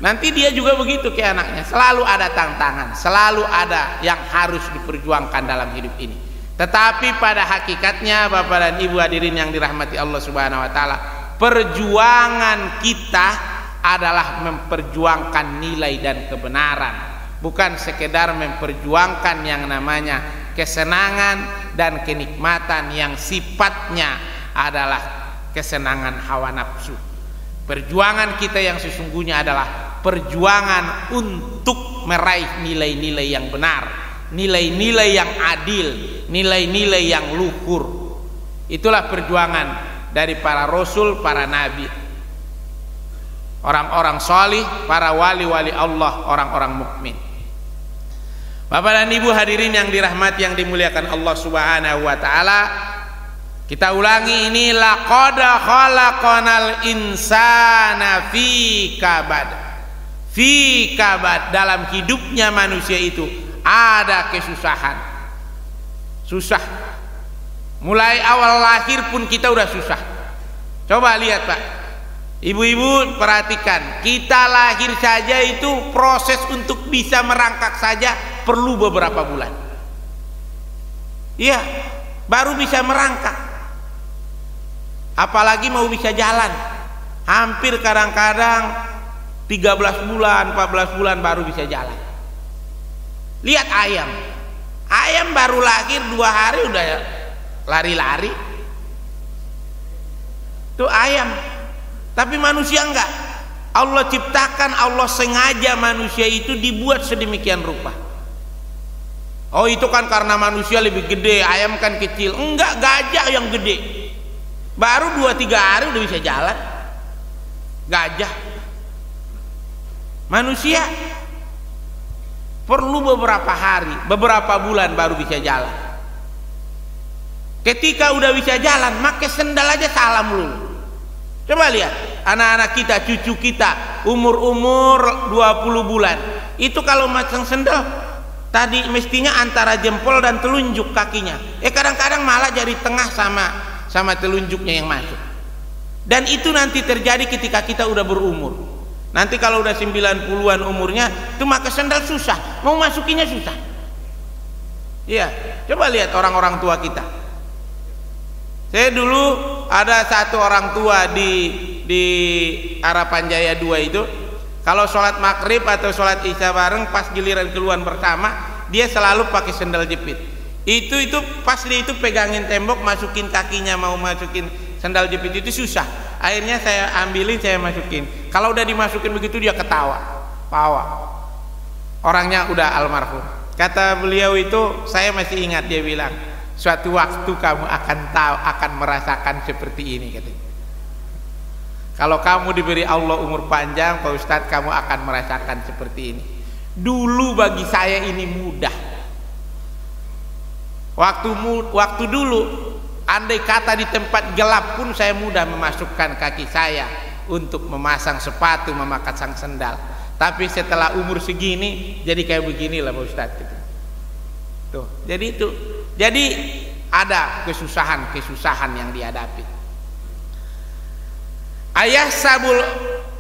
Nanti dia juga begitu ke anaknya, selalu ada tantangan, selalu ada yang harus diperjuangkan dalam hidup ini. Tetapi pada hakikatnya Bapak dan Ibu hadirin yang dirahmati Allah Subhanahu wa taala, perjuangan kita adalah memperjuangkan nilai dan kebenaran, bukan sekedar memperjuangkan yang namanya kesenangan dan kenikmatan yang sifatnya adalah kesenangan hawa nafsu. Perjuangan kita yang sesungguhnya adalah perjuangan untuk meraih nilai-nilai yang benar, nilai-nilai yang adil, nilai-nilai yang luhur. Itulah perjuangan dari para rasul, para nabi, orang-orang salih, para wali-wali Allah, orang-orang mukmin. Bapak dan Ibu hadirin yang dirahmati, yang dimuliakan Allah Subhanahu wa taala, kita ulangi ini, laqad khalaqanal insana fi kabad. Fi kabad, dalam hidupnya manusia itu ada kesusahan. Susah. Mulai awal lahir pun kita udah susah. Coba lihat Pak, ibu-ibu perhatikan, kita lahir saja itu proses untuk bisa merangkak saja perlu beberapa bulan. Iya, baru bisa merangkak. Apalagi mau bisa jalan, hampir kadang-kadang 13 bulan, 14 bulan baru bisa jalan. Lihat ayam, ayam baru lahir 2 hari udah lari-lari. Itu ayam. Tapi manusia enggak. Allah ciptakan, Allah sengaja manusia itu dibuat sedemikian rupa. Oh itu kan karena manusia lebih gede, ayam kan kecil. Enggak, gajah yang gede baru 2-3 hari udah bisa jalan. Gajah, manusia perlu beberapa hari, beberapa bulan baru bisa jalan. Ketika udah bisa jalan, pakai sendal aja salam dulu. Coba lihat anak-anak kita, cucu kita, umur 20 bulan, itu kalau masang sendal tadi mestinya antara jempol dan telunjuk kakinya, kadang-kadang malah jari tengah sama telunjuknya yang masuk. Dan itu nanti terjadi ketika kita udah berumur. Nanti kalau udah 90-an umurnya, itu pakai sendal susah, mau masukinya susah. Iya, coba lihat orang-orang tua kita. Saya dulu ada satu orang tua di Harapan Jaya 2 itu, kalau sholat maghrib atau sholat isya bareng, pas giliran keluar bersama, dia selalu pakai sendal jepit. Itu pas dia itu pegangin tembok, masukin kakinya, mau masukin sendal jepit itu susah. Akhirnya saya ambilin, saya masukin. Kalau udah dimasukin begitu dia ketawa. Orangnya udah almarhum. Kata beliau itu, saya masih ingat, dia bilang, suatu waktu kamu akan merasakan seperti ini, katanya. Kalau kamu diberi Allah umur panjang, Pak Ustadz, kamu akan merasakan seperti ini. Dulu bagi saya ini mudah. Waktu dulu, andai kata di tempat gelap pun saya mudah memasukkan kaki saya untuk memasang sepatu, memasang sendal. Tapi setelah umur segini, jadi kayak beginilah Pak Ustadz. Tuh, jadi ada kesusahan yang dihadapi. Ayah sabul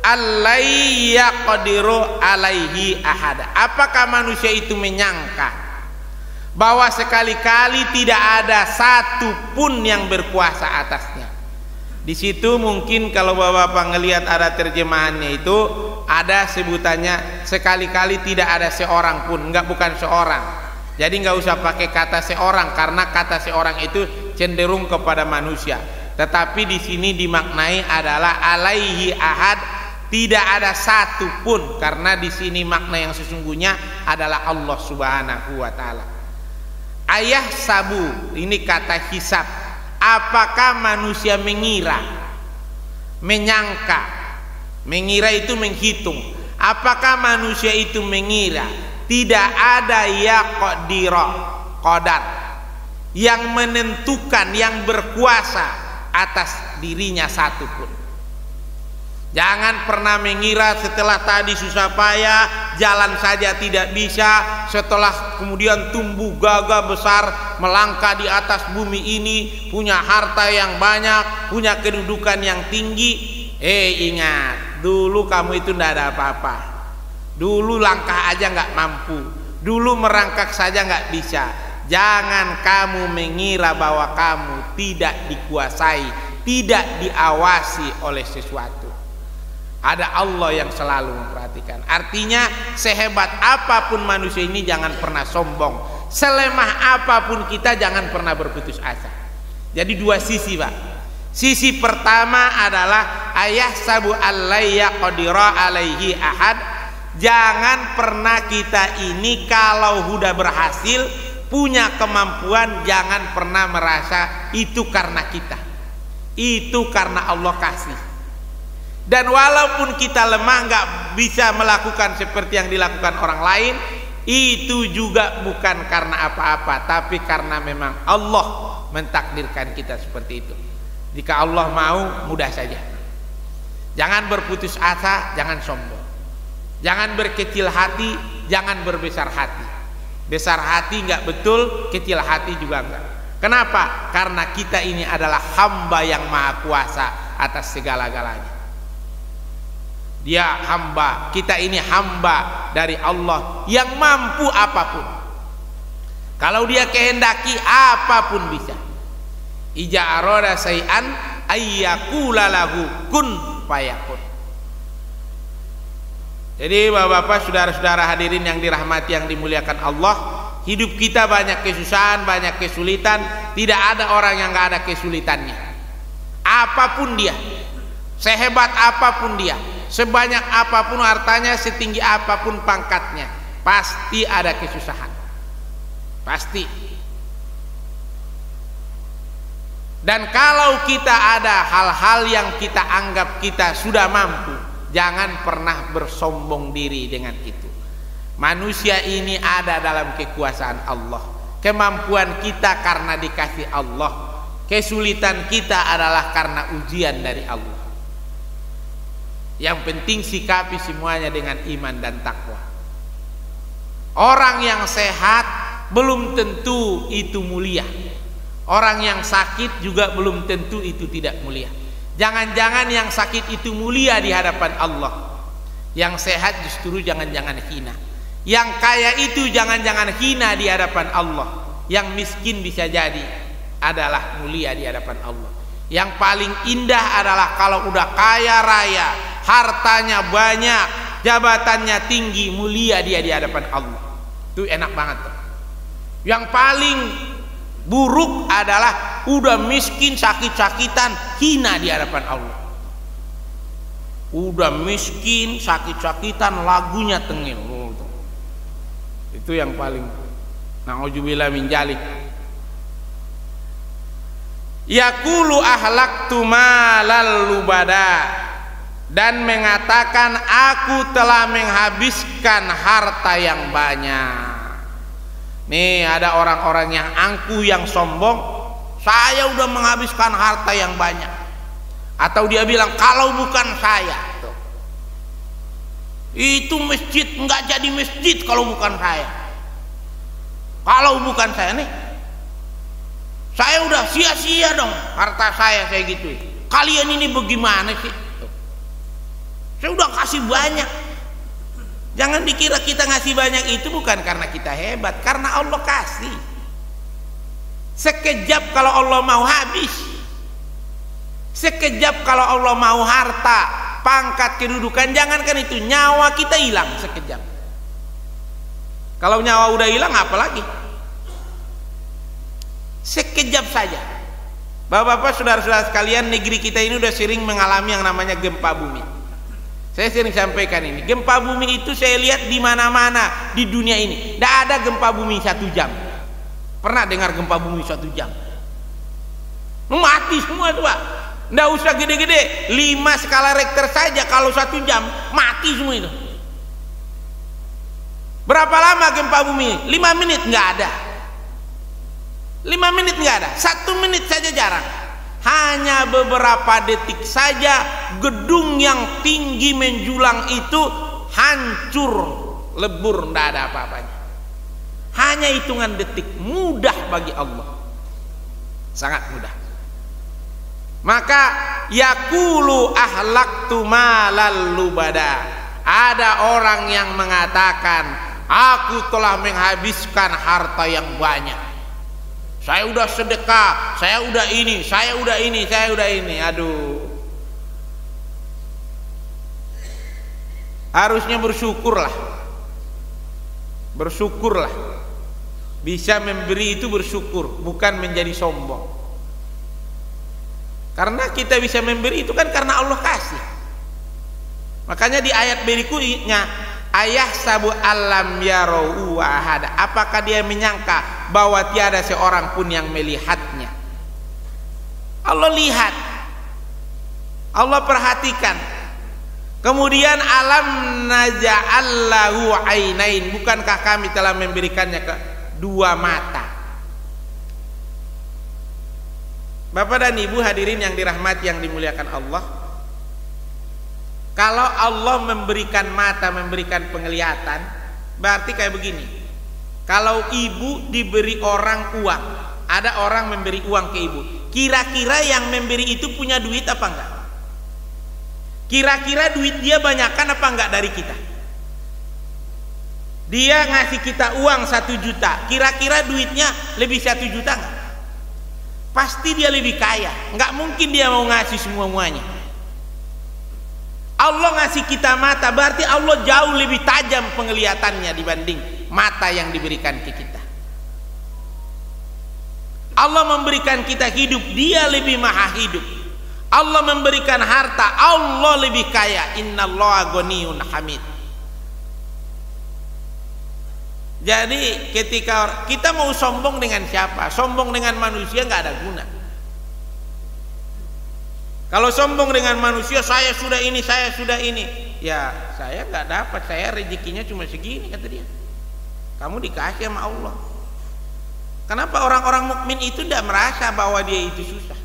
alai yaqdiru alaihi ahad. Apakah manusia itu menyangka bahwa sekali-kali tidak ada satu pun yang berkuasa atasnya? Di situ mungkin kalau Bapak ngelihat ada terjemahannya itu ada sebutannya sekali-kali tidak ada seorang pun, bukan seorang. Jadi nggak usah pakai kata seorang, karena kata seorang itu cenderung kepada manusia. Tetapi di sini dimaknai adalah alaihi ahad, tidak ada satu pun, karena di sini makna yang sesungguhnya adalah Allah Subhanahu wa taala. Ayah sabu, ini kata hisab. Apakah manusia mengira, menyangka? Mengira itu menghitung. Apakah manusia itu mengira tidak ada qadar yang menentukan, yang berkuasa atas dirinya satu pun? Jangan pernah mengira setelah tadi susah payah jalan saja tidak bisa, setelah kemudian tumbuh gagah besar melangkah di atas bumi ini, punya harta yang banyak, punya kedudukan yang tinggi. Ingat, dulu kamu itu tidak ada apa-apa. Dulu langkah aja nggak mampu, dulu merangkak saja nggak bisa. Jangan kamu mengira bahwa kamu tidak dikuasai, tidak diawasi oleh sesuatu. Ada Allah yang selalu memperhatikan. Artinya sehebat apapun manusia ini jangan pernah sombong, selemah apapun kita jangan pernah berputus asa. Jadi dua sisi, Pak. Sisi pertama adalah ayah sabu alaiya qadira alaihi ahad. Jangan pernah kita ini kalau sudah berhasil, punya kemampuan, jangan pernah merasa itu karena kita, itu karena Allah kasih. Dan walaupun kita lemah, nggak bisa melakukan seperti yang dilakukan orang lain, itu juga bukan karena apa-apa, tapi karena memang Allah mentakdirkan kita seperti itu. Jika Allah mau, mudah saja. Jangan berputus asa, jangan sombong, jangan berkecil hati, jangan berbesar hati. Besar hati nggak betul, kecil hati juga enggak. Kenapa? Karena kita ini adalah hamba yang maha kuasa atas segala-galanya. Dia hamba, kita ini hamba dari Allah yang mampu apapun. Kalau dia kehendaki, apapun bisa. Ija aroda say'an ayyakula lahu kun fayakun. Jadi bapak-bapak, saudara-saudara hadirin yang dirahmati, yang dimuliakan Allah, hidup kita banyak kesusahan, banyak kesulitan. Tidak ada orang yang gak ada kesulitannya. Apapun dia, sehebat apapun dia, sebanyak apapun hartanya, setinggi apapun pangkatnya, pasti ada kesusahan, pasti. Dan kalau kita ada hal-hal yang kita anggap kita sudah mampu, Jangan pernah bersombong diri dengan itu. Manusia ini ada dalam kekuasaan Allah. Kemampuan kita karena dikasih Allah. Kesulitan kita adalah karena ujian dari Allah. Yang penting sikapi semuanya dengan iman dan takwa. Orang yang sehat belum tentu itu mulia. Orang yang sakit juga belum tentu itu tidak mulia. Jangan-jangan yang sakit itu mulia di hadapan Allah. Yang sehat justru jangan-jangan hina. Yang kaya itu jangan-jangan hina di hadapan Allah. Yang miskin bisa jadi adalah mulia di hadapan Allah. Yang paling indah adalah kalau udah kaya raya, hartanya banyak, jabatannya tinggi, mulia dia di hadapan Allah. Itu enak banget. Yang paling buruk adalah udah miskin, sakit-sakitan, hina di hadapan Allah. Udah miskin, sakit-sakitan, lagunya tengil. Itu yang paling na'udzubillah min jalik. Yaqulu ahlaktu malal lubada, dan mengatakan aku telah menghabiskan harta yang banyak. Nih ada orang-orang yang angkuh, yang sombong, saya udah menghabiskan harta yang banyak. Atau dia bilang kalau bukan saya tuh, itu masjid nggak jadi masjid kalau bukan saya. Kalau bukan saya nih, saya udah sia-sia dong harta saya gitu. Kalian ini bagaimana sih? Saya udah kasih banyak. Jangan dikira kita ngasih banyak itu bukan karena kita hebat, karena Allah kasih. Sekejap kalau Allah mau habis. Sekejap kalau Allah mau harta, pangkat, kedudukan, jangankan itu, nyawa kita hilang sekejap. Kalau nyawa udah hilang apalagi? Sekejap saja. Bapak-bapak, saudara-saudara sekalian, negeri kita ini udah sering mengalami yang namanya gempa bumi. Saya sering sampaikan ini, gempa bumi itu saya lihat di mana-mana di dunia ini. Tidak ada gempa bumi 1 jam. Pernah dengar gempa bumi 1 jam? Mati semua tuh Pak. Tidak usah gede-gede, 5 skala Richter saja kalau 1 jam mati semua itu. Berapa lama gempa bumi? 5 menit nggak ada. 5 menit nggak ada, 1 menit saja jarang. Hanya beberapa detik saja gedung yang tinggi menjulang itu hancur lebur, tidak ada apa-apanya. Hanya hitungan detik, mudah bagi Allah, sangat mudah. Maka yaqulu ahlaktu malal lubada, ada orang yang mengatakan aku telah menghabiskan harta yang banyak. Saya udah sedekah, saya udah ini, saya udah ini, saya udah ini. Aduh. Harusnya bersyukurlah. Bersyukurlah. Bisa memberi itu bersyukur, bukan menjadi sombong. Karena kita bisa memberi itu kan karena Allah kasih. Makanya di ayat berikutnya, ayah sabu alam yarau ahada, apakah dia menyangka bahwa tiada seorang pun yang melihatnya? Allah lihat, Allah perhatikan. Kemudian alam naja'allahu ainain, bukankah kami telah memberikannya ke 2 mata? Bapak dan Ibu hadirin yang dirahmati, yang dimuliakan Allah, kalau Allah memberikan mata, memberikan penglihatan, berarti kayak begini. Kalau ibu diberi orang uang, ada orang memberi uang ke ibu, kira-kira yang memberi itu punya duit apa enggak? Kira-kira duit dia banyakkan apa enggak dari kita? Dia ngasih kita uang 1 juta, kira-kira duitnya lebih 1 juta enggak? Pasti dia lebih kaya, enggak mungkin dia mau ngasih semua-muanya. Allah ngasih kita mata, berarti Allah jauh lebih tajam penglihatannya dibanding mata yang diberikan ke kita. Allah memberikan kita hidup, dia lebih maha hidup. Allah memberikan harta, Allah lebih kaya. Innallaha ghaniyun hamid. Jadi ketika kita mau sombong dengan siapa? Sombong dengan manusia nggak ada guna. Kalau sombong dengan manusia, saya sudah ini, saya sudah ini, ya saya nggak dapat, saya rezekinya cuma segini, kata dia. Kamu dikasih sama Allah. Kenapa orang-orang mukmin itu tidak merasa bahwa dia itu susah?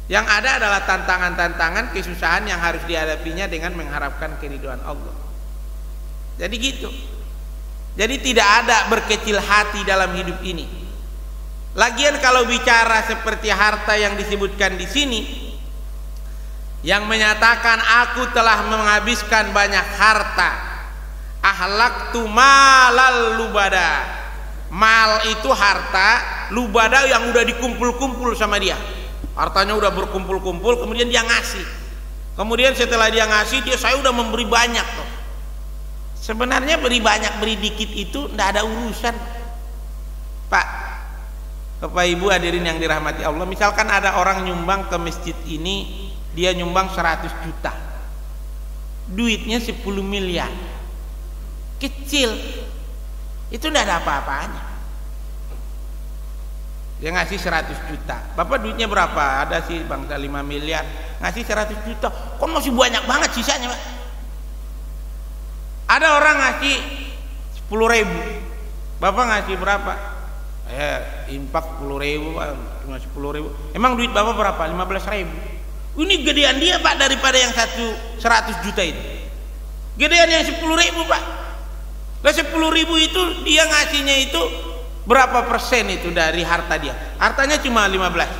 Yang ada adalah tantangan-tantangan, kesusahan yang harus dihadapinya dengan mengharapkan keridhaan Allah. Jadi gitu. Jadi tidak ada berkecil hati dalam hidup ini. Lagian kalau bicara seperti harta yang disebutkan di sini, yang menyatakan aku telah menghabiskan banyak harta, ahlaktu malal lubada. Mal itu harta, lubada yang udah dikumpul-kumpul sama dia. Hartanya udah berkumpul-kumpul, kemudian dia ngasih. Kemudian setelah dia ngasih, saya udah memberi banyak tuh. Sebenarnya beri banyak, beri dikit itu tidak ada urusan, Pak. Bapak Ibu hadirin yang dirahmati Allah, misalkan ada orang nyumbang ke masjid ini, dia nyumbang 100 juta, duitnya 10 miliar, kecil, itu tidak ada apa-apanya. Dia ngasih 100 juta, Bapak duitnya berapa? Ada sih bangsa 5 miliar, ngasih 100 juta, kok masih banyak banget sisanya, Pak? Ada orang ngasih 10.000, Bapak ngasih berapa? Infak 10.000, Pak, cuma 10.000. Emang duit Bapak berapa? 15.000. Ini gedean dia, Pak, daripada yang 100 juta itu. Gedean yang 10.000, Pak. Lah 10.000 itu dia ngasihnya itu berapa persen itu dari harta dia? Hartanya cuma 15.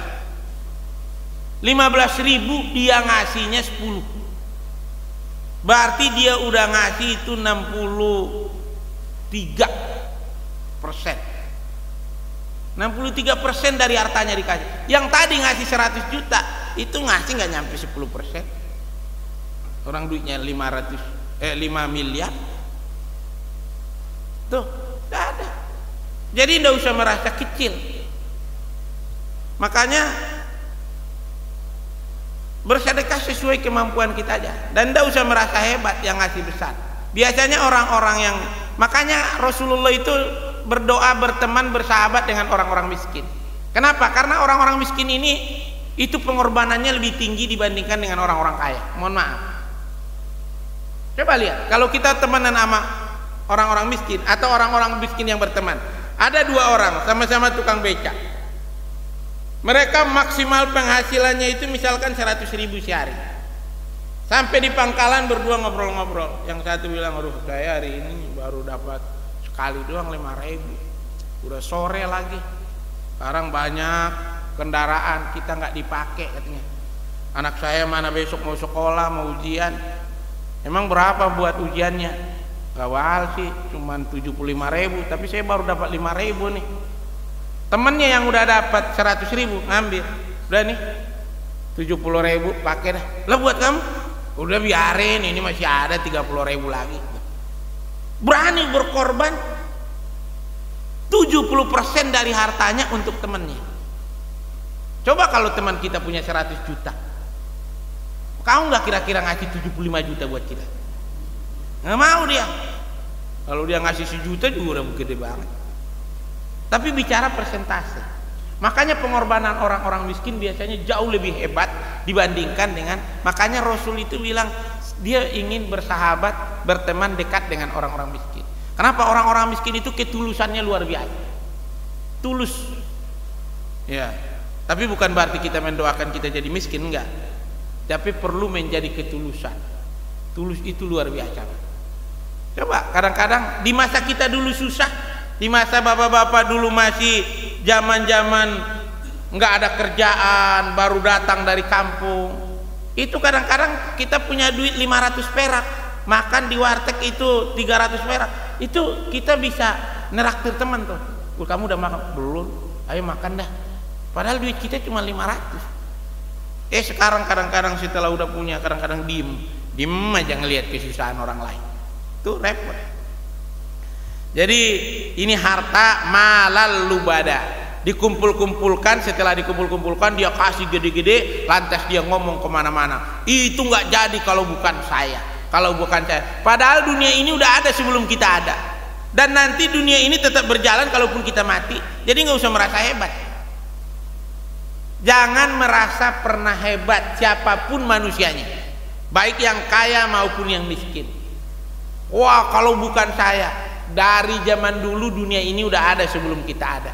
15.000 dia ngasihnya 10. Berarti dia udah ngasih itu 63%. 63% dari hartanya dikasih. Yang tadi ngasih 100 juta itu ngasih nggak nyampe 10%. Orang duitnya 5 miliar tuh nggak ada. Jadi nggak usah merasa kecil. Makanya bersedekah sesuai kemampuan kita aja, dan nggak usah merasa hebat yang ngasih besar. Biasanya orang-orang yang, makanya Rasulullah itu berdoa, berteman, bersahabat dengan orang-orang miskin. Kenapa? Karena orang-orang miskin ini itu pengorbanannya lebih tinggi dibandingkan dengan orang-orang kaya. Mohon maaf. Coba lihat, kalau kita temenan sama orang-orang miskin atau orang-orang miskin yang berteman, ada 2 orang sama-sama tukang becak. Mereka maksimal penghasilannya itu misalkan 100.000 sehari. Sampai di pangkalan berdua ngobrol-ngobrol. Yang satu bilang, aduh saya hari ini baru dapat sekali doang 5.000, udah sore lagi, sekarang banyak kendaraan kita nggak dipakai katanya. Anak saya mana besok mau sekolah, mau ujian. Emang berapa buat ujiannya? Awal sih cuman 75.000, tapi saya baru dapat 5.000 nih. Temennya yang udah dapat 100.000 ngambil, udah nih 70.000 pakai dah. Lah buat kamu, udah biarin, ini masih ada 30.000 lagi. Berani berkorban 70% dari hartanya untuk temannya. Coba kalau teman kita punya 100 juta, kamu nggak kira-kira ngasih 75 juta buat kita? Nggak mau dia. Kalau dia ngasih 1 juta juga udah gede banget. Tapi bicara persentase, makanya pengorbanan orang-orang miskin biasanya jauh lebih hebat dibandingkan dengan, makanya Rasul itu bilang dia ingin bersahabat, berteman dekat dengan orang-orang miskin. Kenapa? Orang-orang miskin itu ketulusannya luar biasa, tulus ya. Tapi bukan berarti kita mendoakan kita jadi miskin, enggak, tapi perlu menjadi ketulusan. Tulus itu luar biasa. Coba kadang-kadang di masa kita dulu susah, di masa bapak-bapak dulu masih zaman-zaman nggak ada kerjaan, baru datang dari kampung, itu kadang-kadang kita punya duit 500 perak, makan di warteg itu 300 perak, itu kita bisa neraktir teman tuh. Kamu udah makan? Belum. Ayo makan dah. Padahal duit kita cuma 500. Sekarang kadang-kadang setelah udah punya, kadang-kadang diem aja ngelihat kesusahan orang lain. Tuh repot. Jadi ini harta malal lubada, dikumpul-kumpulkan, setelah dikumpul-kumpulkan dia kasih gede-gede, lantas dia ngomong kemana-mana, itu nggak jadi kalau bukan saya, kalau bukan saya. Padahal dunia ini udah ada sebelum kita ada, dan nanti dunia ini tetap berjalan kalaupun kita mati. Jadi nggak usah merasa hebat. Jangan merasa pernah hebat siapapun manusianya, baik yang kaya maupun yang miskin. Wah, kalau bukan saya, dari zaman dulu dunia ini udah ada sebelum kita ada.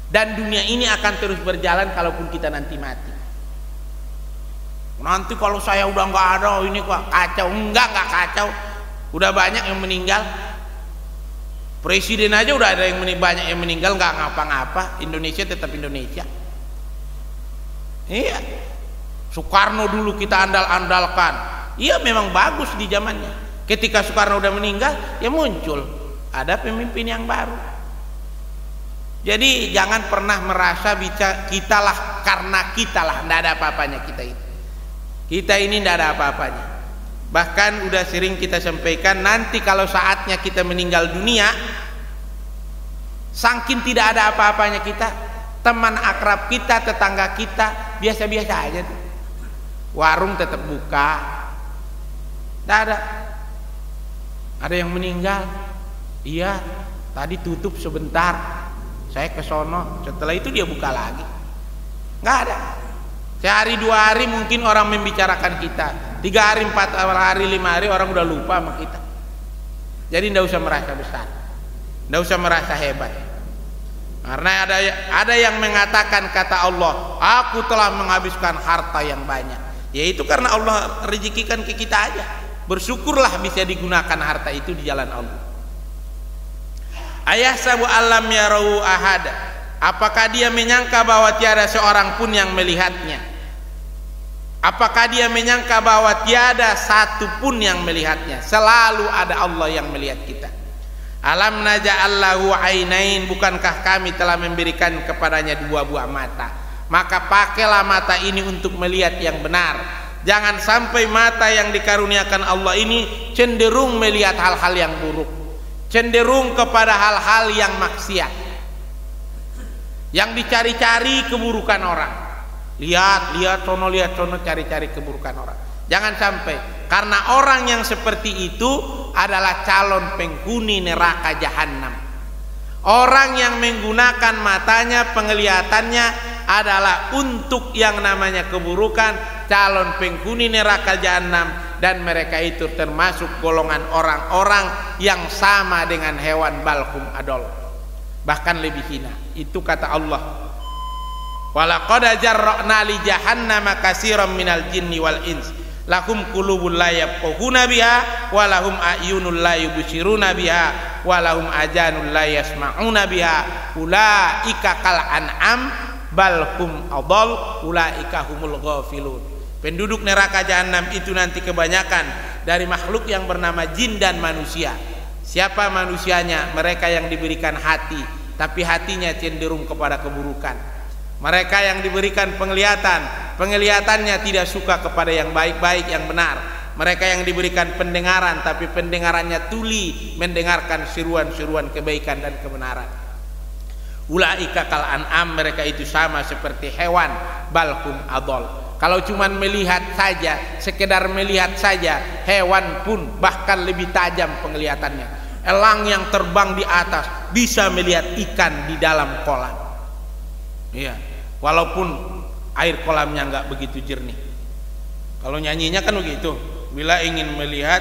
Dan dunia ini akan terus berjalan kalaupun kita nanti mati. Nanti kalau saya udah nggak ada, ini kok kacau. Enggak kacau. Udah banyak yang meninggal. Presiden aja udah ada yang banyak yang meninggal, nggak ngapa-ngapa. Indonesia tetap Indonesia. Iya. Soekarno dulu kita andal-andalkan. Iya, memang bagus di zamannya. Ketika Soekarno udah meninggal, ya muncul ada pemimpin yang baru. Jadi jangan pernah merasa kitalah karena kitalah, tidak ada apa-apanya kita itu. Kita ini tidak ada apa-apanya. Bahkan udah sering kita sampaikan, nanti kalau saatnya kita meninggal dunia, saking tidak ada apa-apanya kita, teman akrab kita, tetangga kita biasa-biasa aja tuh. Warung tetap buka, tidak ada. Ada yang meninggal, iya tadi tutup sebentar, saya ke sono, setelah itu dia buka lagi. Nggak ada. Sehari 2 hari mungkin orang membicarakan kita, 3 hari 4 hari 5 hari orang udah lupa sama kita. Jadi tidak usah merasa besar, tidak usah merasa hebat. Karena ada yang mengatakan, kata Allah, aku telah menghabiskan harta yang banyak. Yaitu karena Allah rezekikan ke kita aja. Bersyukurlah bisa digunakan harta itu di jalan Allah. Ayahsabu alam yarau ahada, apakah dia menyangka bahwa tiada seorang pun yang melihatnya? Apakah dia menyangka bahwa tiada satu pun yang melihatnya? Selalu ada Allah yang melihat kita. Alam naja'allahu ainain, bukankah kami telah memberikan kepadanya 2 buah mata? Maka pakailah mata ini untuk melihat yang benar. Jangan sampai mata yang dikaruniakan Allah ini cenderung melihat hal-hal yang buruk, cenderung kepada hal-hal yang maksiat, yang dicari-cari keburukan orang. Lihat sono, cari-cari keburukan orang. Jangan sampai, karena orang yang seperti itu adalah calon penghuni neraka jahanam. Orang yang menggunakan matanya, penglihatannya adalah untuk yang namanya keburukan, calon penghuni neraka jahanam, dan mereka itu termasuk golongan orang-orang yang sama dengan hewan balhum adol, bahkan lebih hina. Itu kata Allah, walaqad jarra'na li jahannama katsiran minal jinni wal ins lahum qulubun la yafqahuna biha wa lahum a'yunun la yubsiruna biha wa lahum ajanun la yasma'una biha ulaika kal an'am bal hum adall ulaika humul ghafilun. Penduduk neraka jahanam itu nanti kebanyakan dari makhluk yang bernama jin dan manusia. Siapa manusianya? Mereka yang diberikan hati, tapi hatinya cenderung kepada keburukan. Mereka yang diberikan penglihatan, penglihatannya tidak suka kepada yang baik-baik, yang benar. Mereka yang diberikan pendengaran, tapi pendengarannya tuli mendengarkan seruan-seruan kebaikan dan kebenaran. Ulaika kal an'am, mereka itu sama seperti hewan, balhum adol. Kalau cuman melihat saja, sekedar melihat saja, hewan pun bahkan lebih tajam penglihatannya. Elang yang terbang di atas bisa melihat ikan di dalam kolam. Iya, walaupun air kolamnya nggak begitu jernih. Kalau nyanyinya kan begitu, bila ingin melihat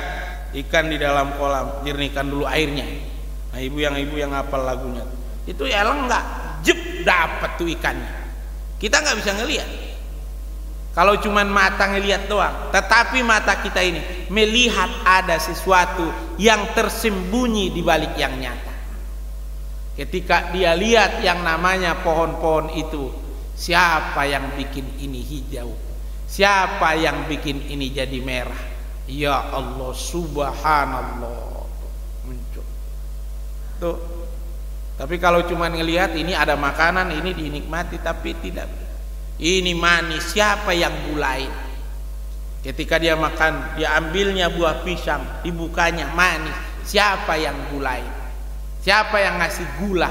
ikan di dalam kolam, jernihkan dulu airnya. Nah, ibu yang hafal lagunya itu elang nggak jep dapat tuh ikannya. Kita nggak bisa ngelihat kalau cuman mata ngelihat doang, tetapi mata kita ini melihat ada sesuatu yang tersembunyi di balik yang nyata. Ketika dia lihat yang namanya pohon-pohon itu, siapa yang bikin ini hijau? Siapa yang bikin ini jadi merah? Ya Allah, subhanallah. Muncul tuh. Tapi kalau cuma ngelihat ini ada makanan, ini dinikmati, tapi tidak. Ini manis, siapa yang mulai? Ketika dia makan, dia ambilnya buah pisang, dibukanya manis, siapa yang mulai? Siapa yang ngasih gula?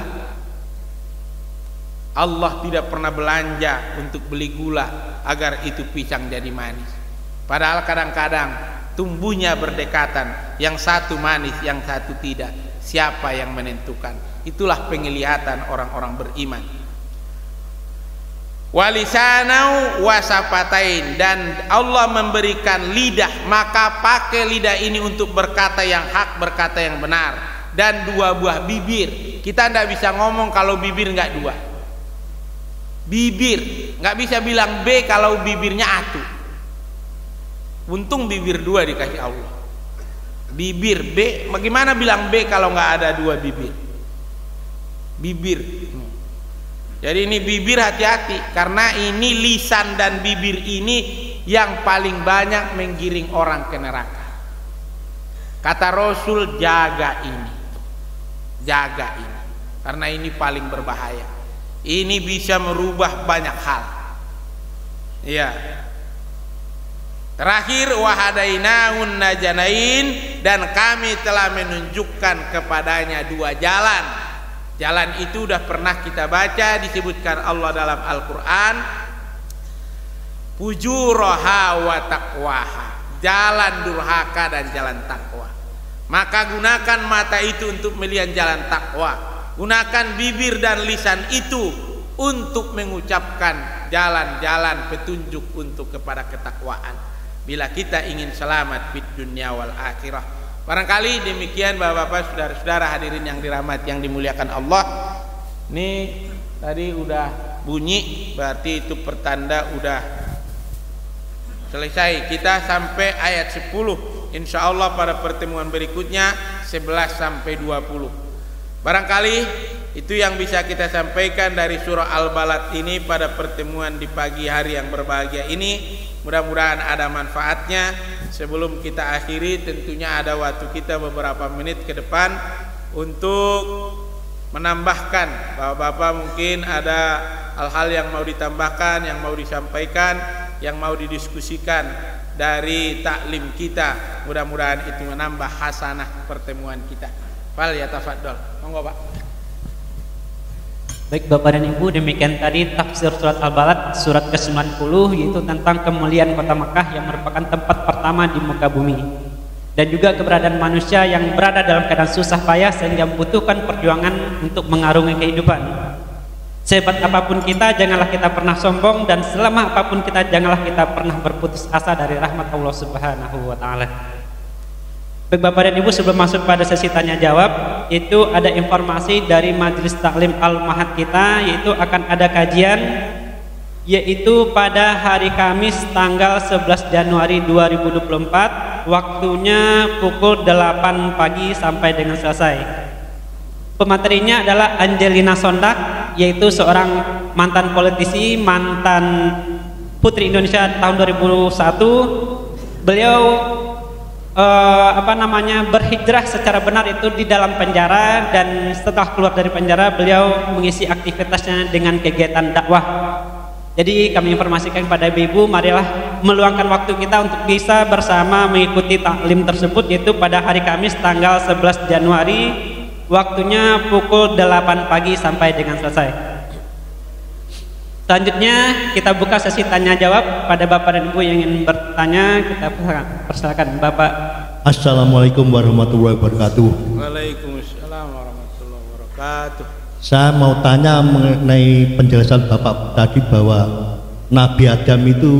Allah tidak pernah belanja untuk beli gula agar itu pisang jadi manis. Padahal kadang-kadang tumbuhnya berdekatan, yang satu manis, yang satu tidak. Siapa yang menentukan? Itulah penglihatan orang-orang beriman. walisanau wasafatain, dan Allah memberikan lidah, maka pakai lidah ini untuk berkata yang hak, berkata yang benar, dan 2 buah bibir. Kita tidak bisa ngomong kalau bibir nggak 2 bibir, nggak bisa bilang B kalau bibirnya atu. Untung bibir 2 dikasih Allah, bibir B. Bagaimana bilang B kalau nggak ada 2 bibir? Bibir. Jadi ini bibir, hati-hati, karena ini lisan dan bibir ini yang paling banyak menggiring orang ke neraka. Kata Rasul, jaga ini, jaga ini, karena ini paling berbahaya. Ini bisa merubah banyak hal. Ya. Terakhir, wahadainaun najanain, dan kami telah menunjukkan kepadanya 2 jalan. Jalan itu sudah pernah kita baca, disebutkan Allah dalam Al-Quran, fujuraha wa taqwaha, jalan durhaka dan jalan takwa. Maka gunakan mata itu untuk melihat jalan takwa, gunakan bibir dan lisan itu untuk mengucapkan jalan-jalan petunjuk untuk kepada ketakwaan, bila kita ingin selamat di dunia wal akhirah. Barangkali demikian Bapak-bapak, saudara-saudara hadirin yang dirahmati, yang dimuliakan Allah. Ini tadi udah bunyi, berarti itu pertanda udah selesai. Kita sampai ayat 10. Insya Allah pada pertemuan berikutnya 11 sampai 20. Barangkali itu yang bisa kita sampaikan dari surah Al-Balad ini pada pertemuan di pagi hari yang berbahagia ini. Mudah-mudahan ada manfaatnya. Sebelum kita akhiri, tentunya ada waktu kita beberapa menit ke depan untuk menambahkan. Bapak-bapak mungkin ada hal-hal yang mau ditambahkan, yang mau disampaikan, yang mau didiskusikan dari taklim kita. Mudah-mudahan itu menambah hasanah pertemuan kita. Fal ya tafadhol. Monggo Pak. Baik Bapak dan Ibu, demikian tadi tafsir surat Al-Balad surat ke-90, yaitu tentang kemuliaan kota Mekah yang merupakan tempat pertama di muka bumi, dan juga keberadaan manusia yang berada dalam keadaan susah payah sehingga membutuhkan perjuangan untuk mengarungi kehidupan. Sehebat apapun kita, janganlah kita pernah sombong, dan selama apapun kita, janganlah kita pernah berputus asa dari rahmat Allah Subhanahu wa Ta'ala. Baik Bapak dan Ibu, sebelum masuk pada sesi tanya jawab, itu ada informasi dari Majelis Taklim Al-Mahad kita, yaitu akan ada kajian, yaitu pada hari Kamis tanggal 11 Januari 2024, waktunya pukul 8 pagi sampai dengan selesai. Pematerinya adalah Angelina Sondak, yaitu seorang mantan politisi, mantan Putri Indonesia tahun 2001. Beliau berhijrah secara benar itu di dalam penjara, dan setelah keluar dari penjara beliau mengisi aktivitasnya dengan kegiatan dakwah. Jadi kami informasikan kepada ibu-ibu, marilah meluangkan waktu kita untuk bisa bersama mengikuti taklim tersebut, yaitu pada hari Kamis tanggal 11 Januari, waktunya pukul 8 pagi sampai dengan selesai. Selanjutnya kita buka sesi tanya jawab. Pada Bapak dan Ibu yang ingin bertanya, kita persilakan Bapak. Assalamualaikum warahmatullahi wabarakatuh. Waalaikumsalam warahmatullahi wabarakatuh. Saya mau tanya mengenai penjelasan Bapak tadi bahwa Nabi Adam itu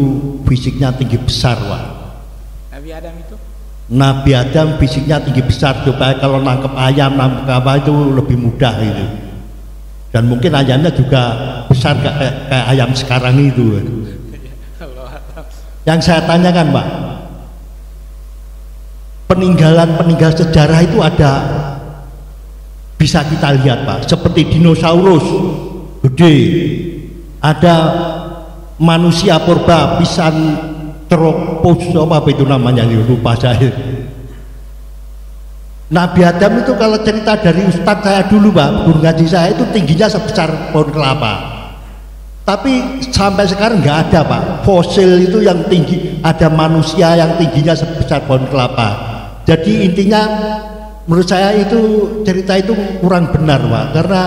fisiknya tinggi besar, Pak. Nabi Adam itu? Nabi Adam fisiknya tinggi besar, supaya kalau nangkep ayam, nangkep apa itu lebih mudah itu. Dan mungkin ayamnya juga besar kayak ayam sekarang itu. Yang saya tanyakan Pak, peninggalan sejarah itu ada, bisa kita lihat Pak, seperti dinosaurus gede, ada manusia purba, Pisanthropus apa itu namanya, lupa saya. Nabi Adam itu kalau cerita dari ustadz saya dulu Pak, guru ngaji saya, itu tingginya sebesar pohon kelapa. Tapi sampai sekarang nggak ada Pak fosil itu yang tinggi, ada manusia yang tingginya sebesar pohon kelapa. Jadi intinya menurut saya itu cerita itu kurang benar Pak, karena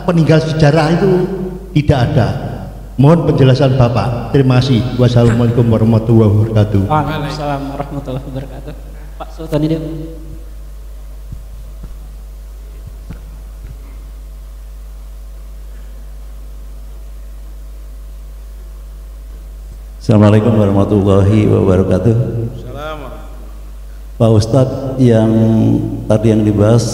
peninggal sejarah itu tidak ada. Mohon penjelasan Bapak. Terima kasih. Wassalamualaikum warahmatullahi wabarakatuh. Waalaikumsalam warahmatullahi wabarakatuh. Pak Sultan ini. Assalamualaikum warahmatullahi wabarakatuh. Pak Ustadz, yang tadi yang dibahas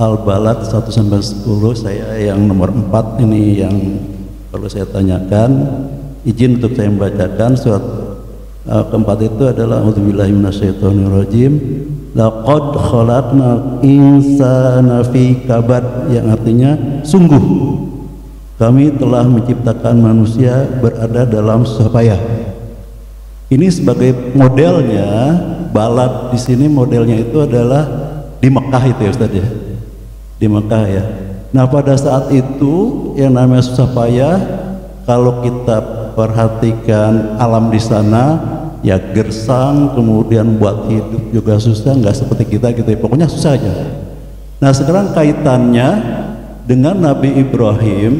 Al-Balad 1-10, saya yang nomor 4 ini yang perlu saya tanyakan. Izin untuk saya membacakan surat keempat itu adalah A'udzubillahi minasyaitonirrajim. Laqad khalaqnal insana fi kabad, yang artinya sungguh kami telah menciptakan manusia berada dalam susah payah. Ini sebagai modelnya, balad di sini modelnya itu adalah di Mekah itu ya Ustaz ya. Di Mekah ya. Nah, pada saat itu yang namanya susah payah, kalau kita perhatikan alam di sana ya gersang, kemudian buat hidup juga susah, nggak seperti kita gitu ya. Pokoknya susah aja. Nah, sekarang kaitannya dengan Nabi Ibrahim.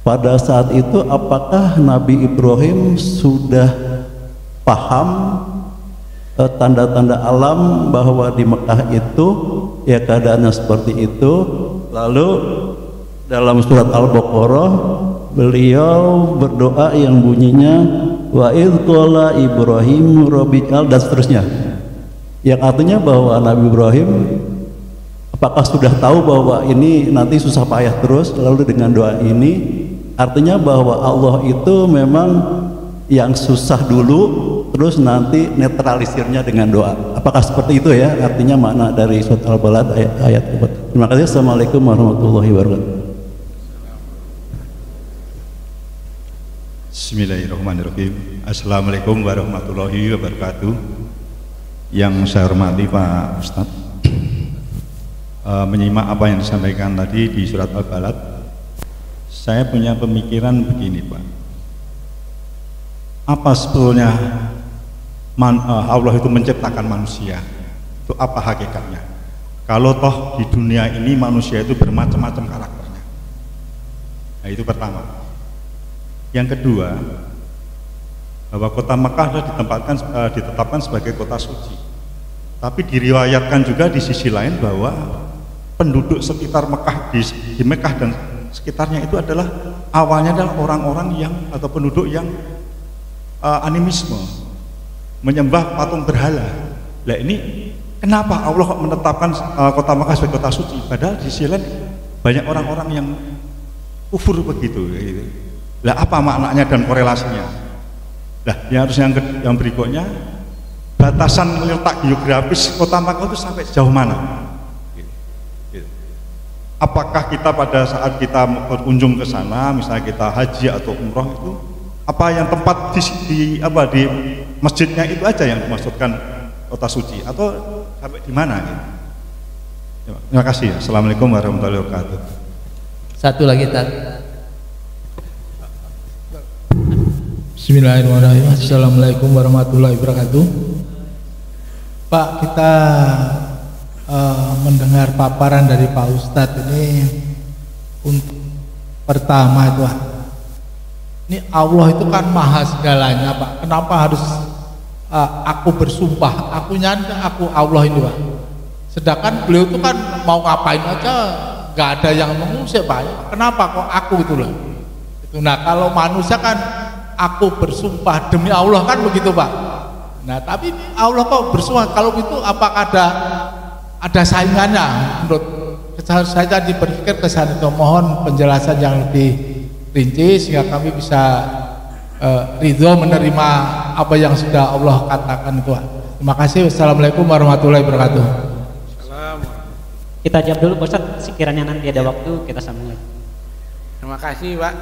Pada saat itu apakah Nabi Ibrahim sudah paham tanda-tanda alam bahwa di Mekah itu ya keadaannya seperti itu? Lalu dalam surat Al-Baqarah beliau berdoa yang bunyinya wa idz qala Ibrahim rabbi'al, dan seterusnya, yang artinya bahwa Nabi Ibrahim apakah sudah tahu bahwa ini nanti susah payah terus, lalu dengan doa ini artinya bahwa Allah itu memang yang susah dulu terus nanti netralisirnya dengan doa. Apakah seperti itu ya artinya makna dari surat Al-Balad ayat 4? Terima kasih. Assalamualaikum warahmatullahi wabarakatuh. Bismillahirrahmanirrahim. Assalamualaikum warahmatullahi wabarakatuh. Yang saya hormati Pak Ustadz, menyimak apa yang disampaikan tadi di surat Al-Balad, saya punya pemikiran begini Pak. Apa sebetulnya Allah itu menciptakan manusia? Itu apa hakikatnya? Kalau toh di dunia ini manusia itu bermacam-macam karakternya. Nah, itu pertama. Yang kedua, bahwa kota Mekah adalah ditetapkan sebagai kota suci. Tapi diriwayatkan juga di sisi lain bahwa penduduk sekitar Mekah di Mekah dan sekitarnya itu adalah awalnya adalah orang-orang yang atau penduduk yang animisme, menyembah patung berhala. Nah, ini kenapa Allah menetapkan kota Mekah sebagai kota suci, padahal di sisi lain banyak orang-orang yang kufur begitu gitu. Lah, apa maknanya dan korelasinya? Nah, yang berikutnya, batasan letak geografis kota Mekah itu sampai sejauh mana? Apakah kita pada saat kita berkunjung ke sana, misalnya kita haji atau umroh itu, apa yang tempat di masjidnya itu aja yang dimaksudkan kota suci, atau sampai di mana? Gitu. Terima kasih. Assalamualaikum warahmatullahi wabarakatuh. Satu lagi Bismillahirrahmanirrahim. Assalamualaikum warahmatullahi wabarakatuh. Pak, kita mendengar paparan dari Pak Ustadz ini, untuk pertama itu ini Allah itu kan maha segalanya Pak. Kenapa harus aku bersumpah, aku Allah ini Pak? Sedangkan beliau itu kan mau ngapain aja nggak ada yang mengusik Pak. Kenapa kok aku itu loh? Itu. Nah, kalau manusia kan aku bersumpah demi Allah kan begitu Pak. Nah, tapi Allah kok bersumpah, kalau itu apakah ada saingannya? Menurut saya tadi berpikir ke sana itu, mohon penjelasan yang lebih rinci sehingga kami bisa ridho menerima apa yang sudah Allah katakan itu. Terima kasih. Wassalamualaikum warahmatullahi wabarakatuh. Kita jawab dulu Pak Ustadz, sekiranya nanti ada waktu kita sambung lagi. Terima kasih Pak.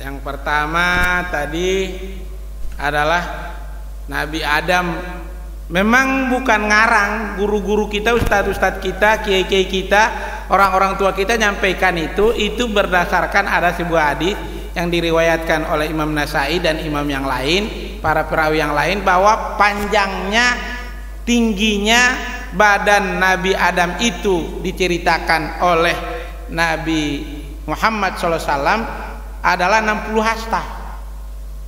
Yang pertama tadi adalah Nabi Adam. Memang bukan ngarang, guru-guru kita, ustadz-ustadz kita, kiai-kiai kita, orang-orang tua kita nyampaikan itu berdasarkan ada sebuah hadis yang diriwayatkan oleh Imam Nasai dan imam yang lain, para perawi yang lain, bahwa panjangnya, tingginya badan Nabi Adam itu diceritakan oleh Nabi Muhammad SAW adalah 60 hasta.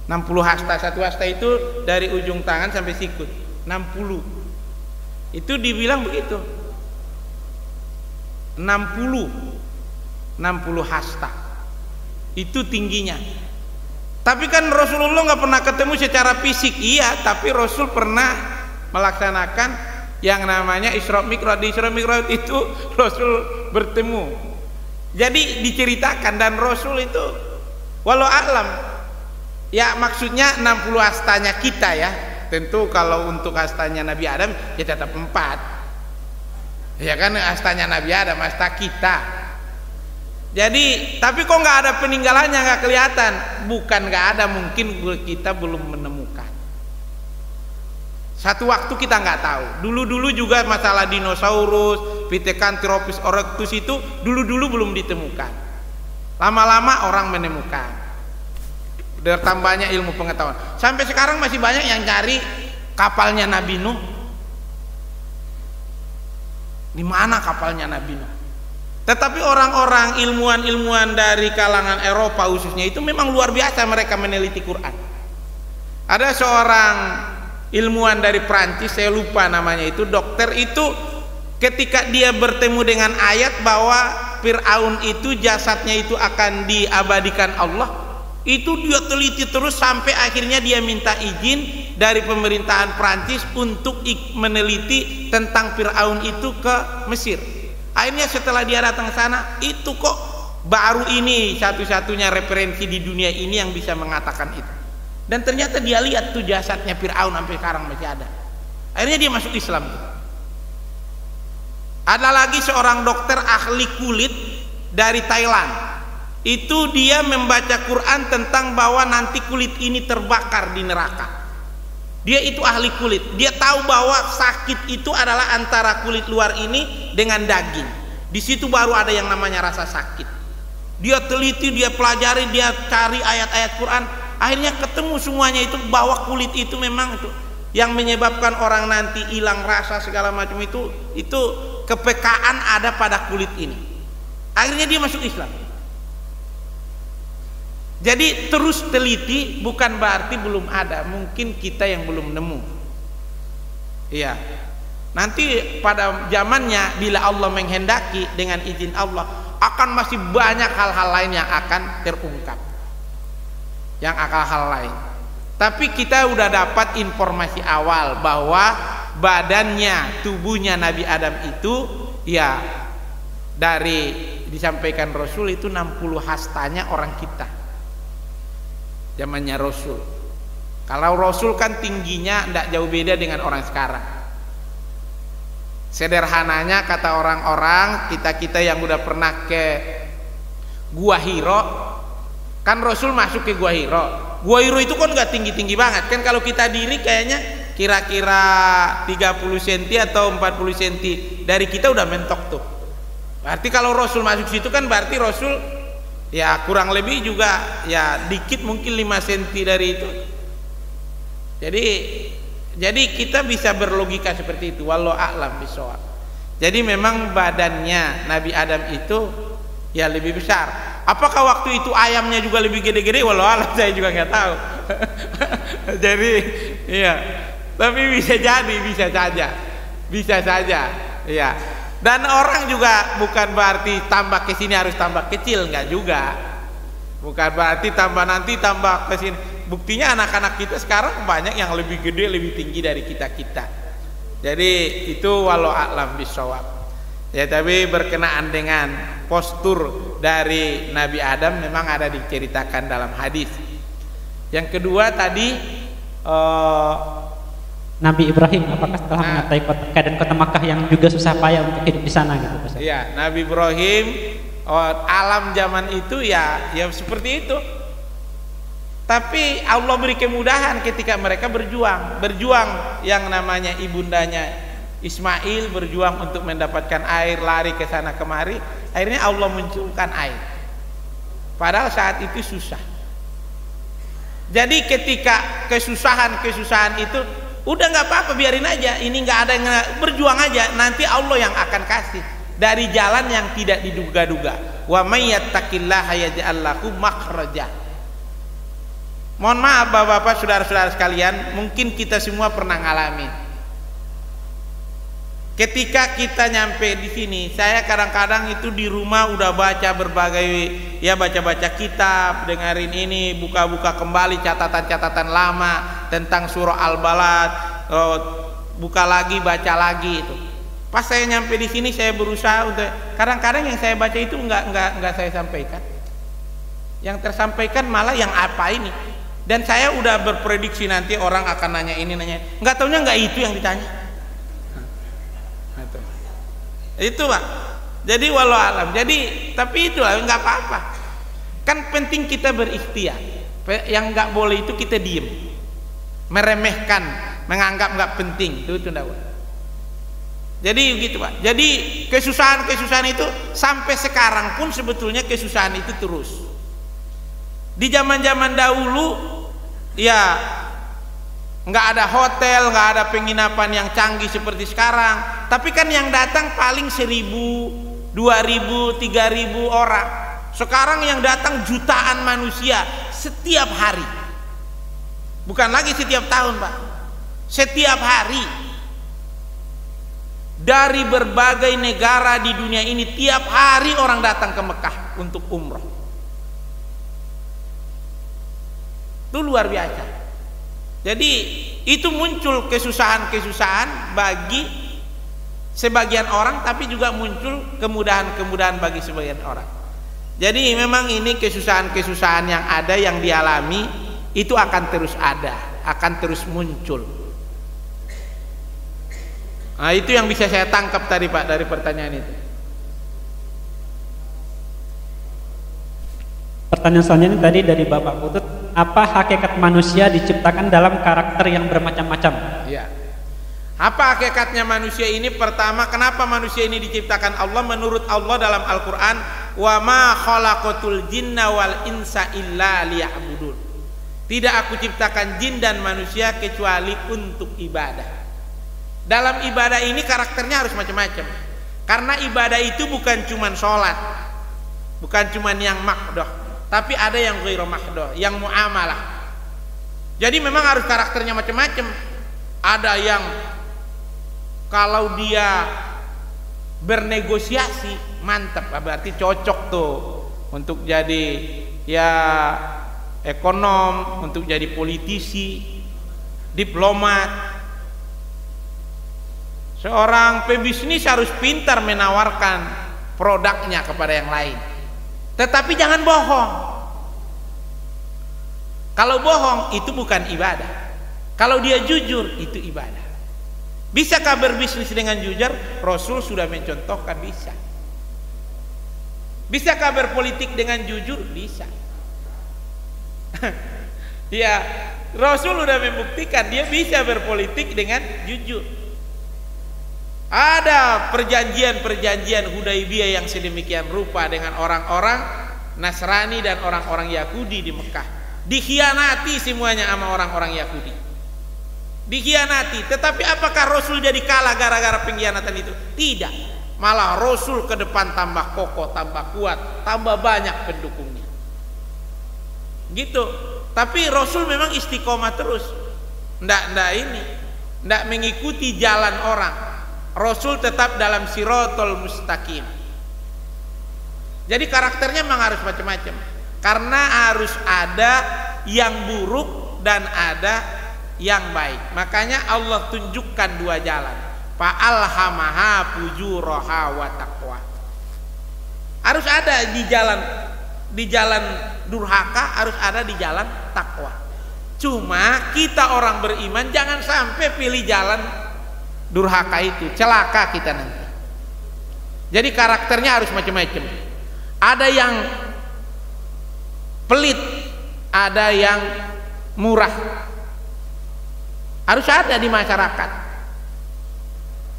60 hasta, satu hasta itu dari ujung tangan sampai sikut. 60 itu dibilang begitu, 60 hasta itu tingginya. Tapi kan Rasulullah nggak pernah ketemu secara fisik, iya, tapi Rasul pernah melaksanakan yang namanya Isra Mi'raj. Di Isra Mi'raj itu Rasul bertemu. Jadi diceritakan, dan Rasul itu walau alam, ya maksudnya 60 hastanya kita ya. Tentu kalau untuk hastanya Nabi Adam ya tetap 4. Ya kan, hastanya Nabi Adam, hasta kita. Jadi, tapi kok nggak ada peninggalannya, nggak kelihatan. Bukan nggak ada, mungkin kita belum menemukan. Satu waktu kita nggak tahu. Dulu juga masalah dinosaurus, Pithecanthropus erectus itu dulu belum ditemukan. Lama-lama orang menemukan. Bertambahnya ilmu pengetahuan. Sampai sekarang masih banyak yang cari kapalnya Nabi Nuh. Di mana kapalnya Nabi Nuh? Tetapi orang-orang ilmuwan dari kalangan Eropa khususnya itu memang luar biasa mereka meneliti Quran. Ada seorang ilmuwan dari Prancis, saya lupa namanya itu, dokter itu, ketika dia bertemu dengan ayat bahwa Fir'aun itu jasadnya itu akan diabadikan Allah, itu dia teliti terus sampai akhirnya dia minta izin dari pemerintahan Prancis untuk meneliti tentang Fir'aun itu ke Mesir. Akhirnya setelah dia datang ke sana, itu kok baru ini satu-satunya referensi di dunia ini yang bisa mengatakan itu. Dan ternyata dia lihat tuh jasadnya Fir'aun sampai sekarang masih ada. Akhirnya dia masuk Islam. Ada lagi seorang dokter ahli kulit dari Thailand. Itu dia membaca Quran tentang bahwa nanti kulit ini terbakar di neraka. Dia itu ahli kulit, dia tahu bahwa sakit itu adalah antara kulit luar ini dengan daging. Di situ baru ada yang namanya rasa sakit. Dia teliti, dia pelajari, dia cari ayat-ayat Quran, akhirnya ketemu semuanya itu bahwa kulit itu memang itu yang menyebabkan orang nanti hilang rasa segala macam itu kepekaan ada pada kulit ini. Akhirnya dia masuk Islam. Jadi terus teliti bukan berarti belum ada, mungkin kita yang belum nemu. Iya. Nanti pada zamannya bila Allah menghendaki dengan izin Allah akan masih banyak hal-hal lain yang akan terungkap. Yang hal lain. Tapi kita udah dapat informasi awal bahwa badannya, tubuhnya Nabi Adam itu ya dari disampaikan Rasul itu 60 hastanya orang kita. Zamannya Rasul. Kalau Rasul kan tingginya tidak jauh beda dengan orang sekarang. Sederhananya kata orang-orang, kita yang udah pernah ke Gua Hiro, kan Rasul masuk ke Gua Hiro. Gua Hiro itu kan nggak tinggi-tinggi banget kan, kalau kita diri kayaknya kira-kira 30 cm atau 40 cm dari kita udah mentok tuh. Berarti kalau Rasul masuk situ kan berarti Rasul ya kurang lebih juga ya dikit mungkin 5 cm dari itu. Jadi kita bisa berlogika seperti itu, wallahu a'lam bishawab. Jadi memang badannya Nabi Adam itu ya lebih besar. Apakah waktu itu ayamnya juga lebih gede-gede? Wallahu a'lam, saya juga nggak tahu. Jadi iya, tapi bisa saja, iya. Dan orang juga bukan berarti tambah ke sini harus tambah kecil, enggak juga. Bukan berarti tambah nanti tambah ke sini. Buktinya anak-anak kita sekarang banyak yang lebih gede, lebih tinggi dari kita-kita. Jadi itu walau a'lam bishawab. Ya, tapi berkenaan dengan postur dari Nabi Adam memang ada diceritakan dalam hadis. Yang kedua tadi Nabi Ibrahim, apakah setelah mengatai keadaan kota Makkah yang juga susah payah untuk hidup di sana gitu, Ustaz? Iya, Nabi Ibrahim alam zaman itu ya seperti itu. Tapi Allah beri kemudahan ketika mereka berjuang yang namanya ibundanya Ismail berjuang untuk mendapatkan air, lari ke sana kemari, akhirnya Allah munculkan air. Padahal saat itu susah. Jadi ketika kesusahan itu udah nggak apa-apa, biarin aja, ini nggak ada yang berjuang aja, nanti Allah yang akan kasih dari jalan yang tidak diduga-duga. Wa may yattaqillaha yaj'al lahu makhraja. Mohon maaf Bapak-bapak, saudara-saudara sekalian, mungkin kita semua pernah ngalamin. ketika kita nyampe di sini, saya kadang-kadang itu di rumah udah baca berbagai, ya baca-baca kitab, dengerin ini, buka-buka kembali catatan-catatan lama tentang surah Al-Balad, buka lagi, baca lagi itu. Pas saya nyampe di sini, saya berusaha untuk, kadang-kadang yang saya baca itu enggak saya sampaikan. Yang tersampaikan malah yang apa ini. Dan saya udah berprediksi nanti orang akan nanya ini, nanya, nggak taunya nggak itu yang ditanya. Itu Pak. Jadi walau alam. Jadi tapi itu lah, nggak apa-apa. Kan penting kita berikhtiar. Yang nggak boleh itu kita diem, meremehkan, menganggap nggak penting. Itu enggak. Jadi gitu Pak. Jadi kesusahan itu sampai sekarang pun sebetulnya kesusahan itu terus. Di zaman-zaman dahulu ya nggak ada hotel, nggak ada penginapan yang canggih seperti sekarang. Tapi kan yang datang paling 1.000, 2.000, 3.000 orang. Sekarang yang datang jutaan manusia setiap hari. Bukan lagi setiap tahun Pak, setiap hari. Dari berbagai negara di dunia ini tiap hari orang datang ke Mekah untuk umroh. Itu luar biasa. Jadi itu muncul kesusahan-kesusahan bagi sebagian orang, tapi juga muncul kemudahan-kemudahan bagi sebagian orang. Jadi memang ini kesusahan-kesusahan yang ada, yang dialami itu akan terus ada, akan terus muncul. Nah, itu yang bisa saya tangkap tadi Pak dari pertanyaan itu. Pertanyaan selanjutnya tadi dari Bapak Putut, apa hakikat manusia diciptakan dalam karakter yang bermacam-macam? Ya. Apa hakikatnya manusia ini? Pertama, kenapa manusia ini diciptakan Allah? Menurut Allah dalam Al-Quran, wa ma khalaqatul jinna wal insa illa liya'budun. Tidak aku ciptakan jin dan manusia kecuali untuk ibadah. Dalam ibadah ini karakternya harus macam-macam. Karena ibadah itu bukan cuman sholat, bukan cuman yang makdoh, tapi ada yang ghairu makdoh, yang muamalah. Jadi memang harus karakternya macam-macam. Ada yang kalau dia bernegosiasi mantap, berarti cocok tuh untuk jadi ya ekonom, untuk jadi politisi, diplomat. Seorang pebisnis harus pintar menawarkan produknya kepada yang lain. Tetapi jangan bohong. Kalau bohong itu bukan ibadah. Kalau dia jujur itu ibadah. Bisakah berbisnis dengan jujur? Rasul sudah mencontohkan bisa. Bisakah berpolitik dengan jujur? Bisa. Ya, Rasul sudah membuktikan dia bisa berpolitik dengan jujur. Ada perjanjian-perjanjian Hudaibiyah yang sedemikian rupa dengan orang-orang Nasrani dan orang-orang Yahudi di Mekah. Dikhianati semuanya sama orang-orang Yahudi. Dikhianati, tetapi apakah Rasul jadi kalah gara-gara pengkhianatan itu? Tidak. Malah Rasul ke depan tambah kokoh, tambah kuat, tambah banyak pendukungnya. Gitu. Tapi Rasul memang istiqomah terus. Ndak mengikuti jalan orang. Rasul tetap dalam siratal mustaqim. Jadi karakternya memang harus macam-macam. Karena harus ada yang buruk dan ada yang baik. Makanya Allah tunjukkan dua jalan. Fa'alhamaha fujuraha wa taqwa. Harus ada di jalan durhaka, harus ada di jalan takwa. Cuma kita orang beriman jangan sampai pilih jalan durhaka itu, celaka kita nanti. Jadi karakternya harus macam-macam. Ada yang pelit, ada yang murah. Harus ada di masyarakat.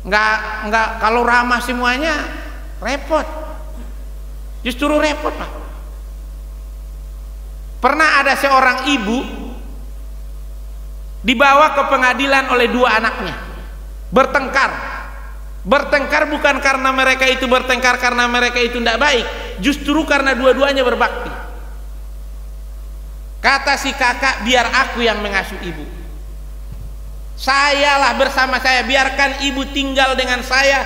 Enggak kalau ramah semuanya repot. Justru repot, Pak. Pernah ada seorang ibu dibawa ke pengadilan oleh dua anaknya. Bertengkar bukan karena mereka itu bertengkar karena mereka itu tidak baik, justru karena dua-duanya berbakti. Kata si kakak, biar aku yang mengasuh ibu. Sayalah bersama saya, biarkan ibu tinggal dengan saya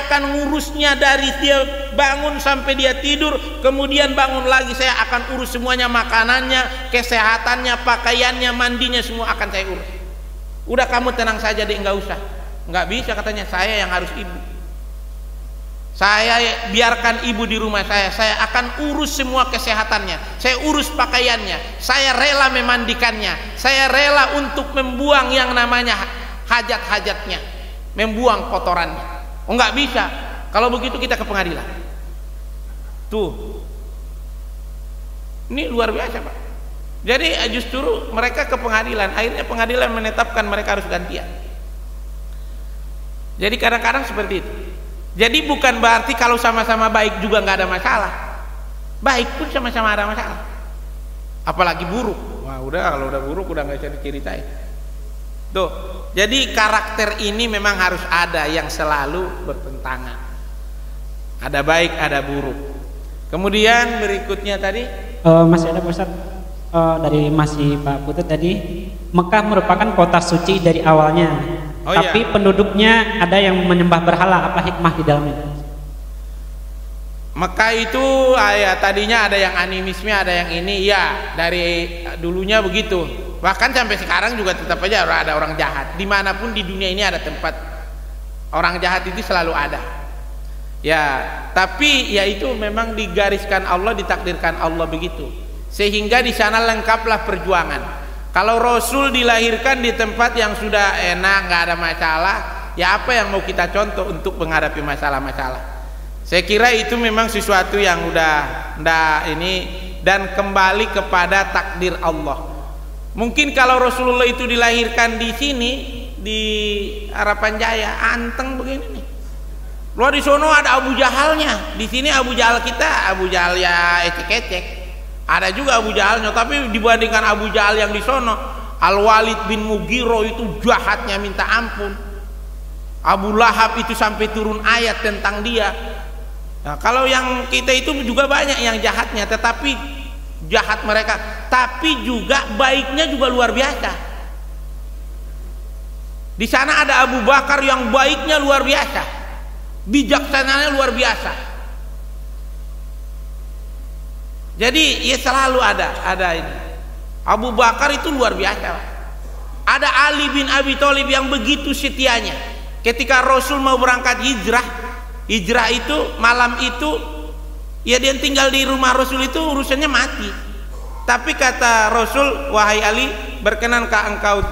akan ngurusnya dari dia bangun sampai dia tidur, kemudian bangun lagi saya akan urus semuanya, makanannya, kesehatannya, pakaiannya, mandinya, semua akan saya urus. Udah kamu tenang saja deh, nggak usah. Nggak bisa katanya, saya yang harus ibu. Saya biarkan ibu di rumah saya akan urus semua kesehatannya, saya urus pakaiannya, saya rela memandikannya, saya rela untuk membuang yang namanya hajat-hajatnya, membuang kotorannya. Oh, nggak bisa. Kalau begitu kita ke pengadilan. Tuh, ini luar biasa, Pak. Jadi justru mereka ke pengadilan, akhirnya pengadilan menetapkan mereka harus gantian. Jadi kadang-kadang seperti itu. Jadi bukan berarti kalau sama-sama baik juga nggak ada masalah. Baik pun sama-sama ada masalah. Apalagi buruk. Wah, udah kalau udah buruk udah nggak bisa diceritain. Tuh, jadi karakter ini memang harus ada yang selalu bertentangan. Ada baik, ada buruk. Kemudian berikutnya tadi masih ada Pak Ustaz, dari masih Pak Putut tadi, Mekah merupakan kota suci dari awalnya. Tapi penduduknya ada yang menyembah berhala, apa hikmah di dalamnya? Mekah itu ya tadinya ada yang animisme, ada yang ini, ya dari dulunya begitu. Bahkan sampai sekarang juga tetap aja ada orang jahat. Dimanapun di dunia ini ada tempat orang jahat, itu selalu ada. Ya, tapi ya itu memang digariskan Allah, ditakdirkan Allah begitu. Sehingga di sana lengkaplah perjuangan. Kalau Rasul dilahirkan di tempat yang sudah enak, nggak ada masalah, ya apa yang mau kita contoh untuk menghadapi masalah-masalah? Saya kira itu memang sesuatu yang udah ini, dan kembali kepada takdir Allah. Mungkin kalau Rasulullah itu dilahirkan di sini di Harapan Jaya, anteng begini nih. Luar di sono ada Abu Jahalnya, di sini Abu Jahal kita, Abu Jahal ya ecek-ecek. Ada juga Abu Jahalnya, tapi dibandingkan Abu Jahal yang di sono, Al-Walid bin Mughirah itu jahatnya minta ampun. Abu Lahab itu sampai turun ayat tentang dia. Nah, kalau yang kita itu juga banyak yang jahatnya, tetapi jahat mereka, tapi juga baiknya juga luar biasa. Di sana ada Abu Bakar yang baiknya luar biasa, bijaksananya luar biasa. Jadi ya selalu ada ini. Abu Bakar itu luar biasa. Ada Ali bin Abi Thalib yang begitu setianya. Ketika Rasul mau berangkat hijrah itu malam itu, ya dia tinggal di rumah Rasul itu urusannya mati. Tapi kata Rasul, wahai Ali, berkenankah engkau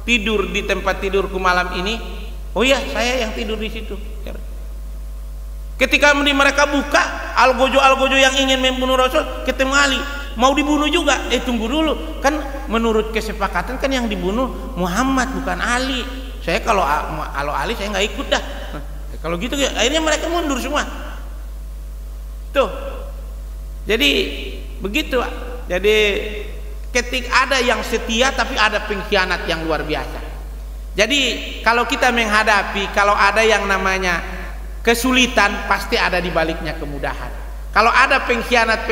tidur di tempat tidurku malam ini? Oh iya, saya yang tidur di situ. Ketika mereka buka algojo yang ingin membunuh Rasul, ketemu Ali, mau dibunuh juga. Tunggu dulu, kan menurut kesepakatan kan yang dibunuh Muhammad bukan Ali. Saya kalau Ali saya nggak ikut dah. Kalau gitu akhirnya mereka mundur semua. Tuh, jadi begitu. Jadi ketika ada yang setia tapi ada pengkhianat yang luar biasa. Jadi kalau kita menghadapi, kalau ada yang namanya kesulitan, pasti ada di baliknya kemudahan. Kalau ada pengkhianat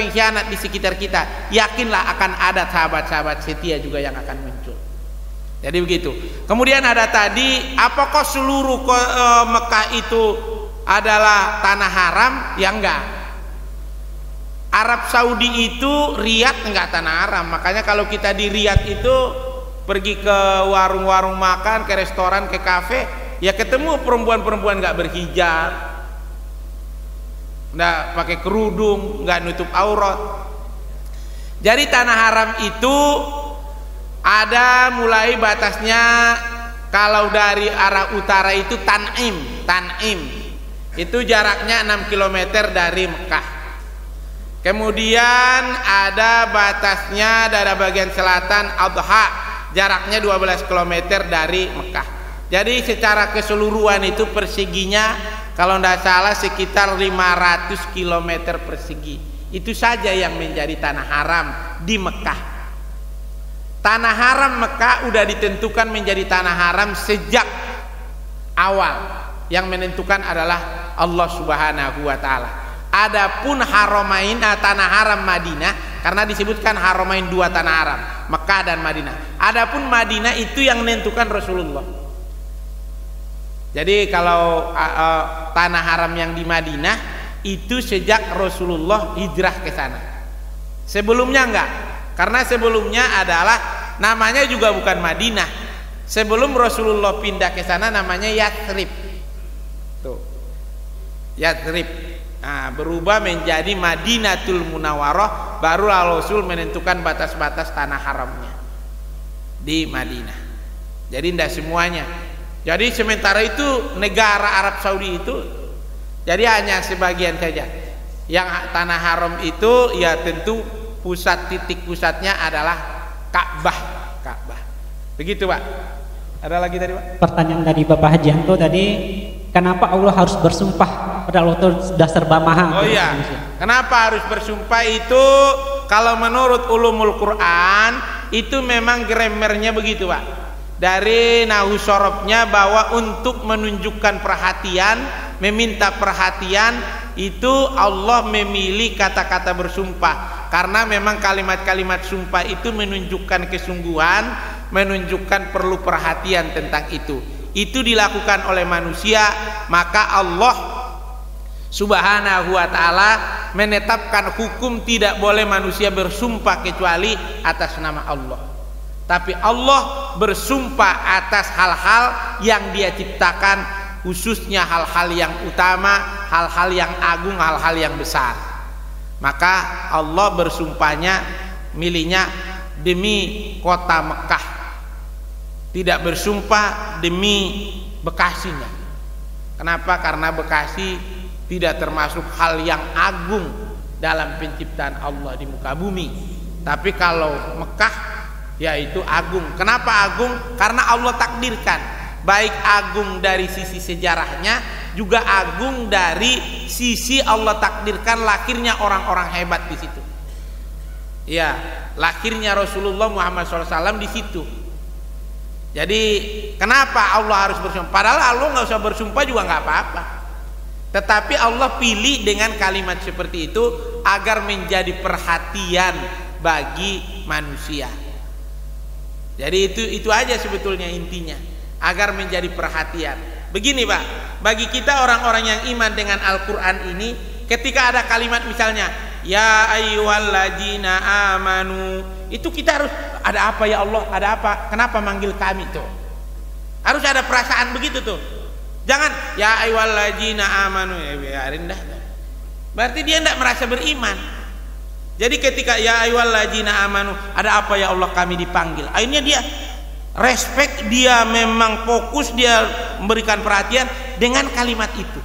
di sekitar kita, yakinlah akan ada sahabat-sahabat setia juga yang akan muncul. Jadi begitu. Kemudian ada tadi, apakah seluruh Mekah itu adalah tanah haram? Ya enggak. Arab Saudi itu Riyadh enggak tanah haram. Makanya kalau kita di Riyadh itu pergi ke warung-warung makan, ke restoran, ke kafe, ya ketemu perempuan-perempuan nggak berhijab, nggak pakai kerudung, nggak nutup aurat. Jadi tanah haram itu ada mulai batasnya. Kalau dari arah utara itu Tan'im itu jaraknya 6 km dari Mekah. Kemudian ada batasnya dari bagian selatan Adha, jaraknya 12 km dari Mekah. Jadi secara keseluruhan itu perseginya kalau tidak salah sekitar 500 km persegi. Itu saja yang menjadi tanah haram di Mekah. Tanah haram Mekah udah ditentukan menjadi tanah haram sejak awal. Yang menentukan adalah Allah Subhanahu wa taala. Adapun Haramain, tanah haram Madinah, karena disebutkan Haramain dua tanah haram, Mekah dan Madinah. Adapun Madinah itu yang menentukan Rasulullah. Jadi kalau tanah haram yang di Madinah itu sejak Rasulullah hijrah ke sana. Sebelumnya enggak, karena sebelumnya adalah namanya juga bukan Madinah. Sebelum Rasulullah pindah ke sana namanya Yatsrib. Tuh. Yatsrib. Nah, berubah menjadi Madinatul Munawwarah, baru Rasul menentukan batas-batas tanah haramnya di Madinah. Jadi tidak semuanya. Jadi sementara itu negara Arab Saudi itu jadi hanya sebagian saja. Yang tanah haram itu ya tentu titik pusatnya adalah Ka'bah. Begitu, Pak. Ada lagi tadi, Pak? Pertanyaan dari Bapak Hajianto tadi, kenapa Allah harus bersumpah padahal Allah sudah serba maha? Oh iya. Kenapa harus bersumpah itu? Kalau menurut ulumul Quran itu memang gramernya begitu, Pak. Dari nahu sorobnya bahwa untuk menunjukkan perhatian, meminta perhatian, itu Allah memilih kata-kata bersumpah karena memang kalimat-kalimat sumpah itu menunjukkan kesungguhan, menunjukkan perlu perhatian tentang itu. Itu dilakukan oleh manusia, maka Allah Subhanahu wa ta'ala menetapkan hukum tidak boleh manusia bersumpah kecuali atas nama Allah. Tapi Allah bersumpah atas hal-hal yang Dia ciptakan, khususnya hal-hal yang utama, hal-hal yang agung, hal-hal yang besar. Maka Allah bersumpahnya milihnya demi kota Mekah, tidak bersumpah demi Bekasinya. Kenapa? Karena Bekasi tidak termasuk hal yang agung dalam penciptaan Allah di muka bumi. Tapi kalau Mekah ya itu agung. Kenapa agung? Karena Allah takdirkan, baik agung dari sisi sejarahnya, juga agung dari sisi Allah takdirkan lahirnya orang-orang hebat di situ. Ya, lahirnya Rasulullah Muhammad SAW di situ. Jadi kenapa Allah harus bersumpah? Padahal Allah nggak usah bersumpah juga nggak apa-apa. Tetapi Allah pilih dengan kalimat seperti itu agar menjadi perhatian bagi manusia. Jadi itu aja sebetulnya intinya, agar menjadi perhatian. Begini, Pak, bagi kita orang-orang yang iman dengan Al-Quran ini, ketika ada kalimat misalnya ya ayyuhalladzina amanu, itu kita harus ada apa ya Allah, ada apa, kenapa manggil kami tuh, harus ada perasaan begitu tuh. Jangan ya ayyuhalladzina amanu, ya biarin dah, berarti dia tidak merasa beriman. Jadi ketika ya ayyuhalladzina amanu, ada apa ya Allah kami dipanggil, akhirnya dia respect, dia memang fokus, dia memberikan perhatian dengan kalimat itu.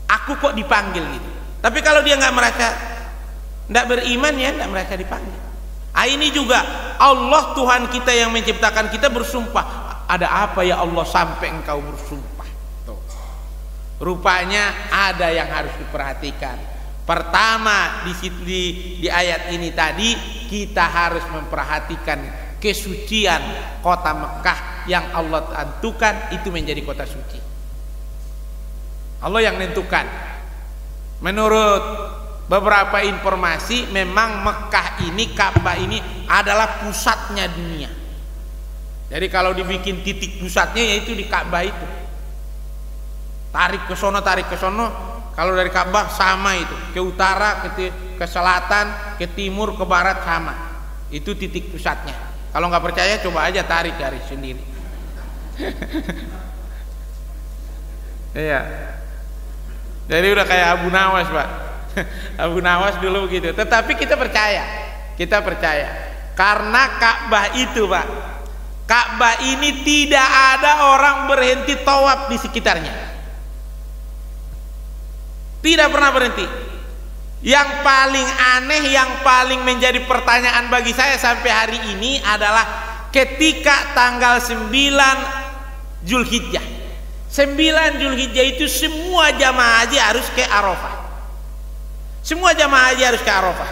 Aku kok dipanggil gitu. Tapi kalau dia nggak merasa, tidak beriman, ya tidak merasa dipanggil. Ini juga Allah Tuhan kita yang menciptakan kita bersumpah, ada apa ya Allah sampai engkau bersumpah. Tuh. Rupanya ada yang harus diperhatikan. Pertama di ayat ini tadi kita harus memperhatikan kesucian kota Mekah yang Allah tentukan itu menjadi kota suci. Allah yang menentukan. Menurut beberapa informasi memang Mekah ini, Ka'bah ini adalah pusatnya dunia. Jadi kalau dibikin titik pusatnya yaitu di Ka'bah itu. Tarik ke sono, kalau dari Ka'bah sama itu, ke utara, ke selatan, ke timur, ke barat sama. Itu titik pusatnya. Kalau nggak percaya coba aja tarik dari sendiri. Iya. Jadi udah kayak Abu Nawas, Pak. Abu Nawas dulu begitu. Tetapi kita percaya. Karena Ka'bah itu, Pak. Ka'bah ini tidak ada orang berhenti tawaf di sekitarnya. Tidak pernah berhenti. Yang paling aneh, yang paling menjadi pertanyaan bagi saya sampai hari ini adalah ketika tanggal 9 Zulhijjah. 9 Zulhijjah itu semua jamaah haji harus ke Arafah. Semua jamaah haji harus ke Arafah.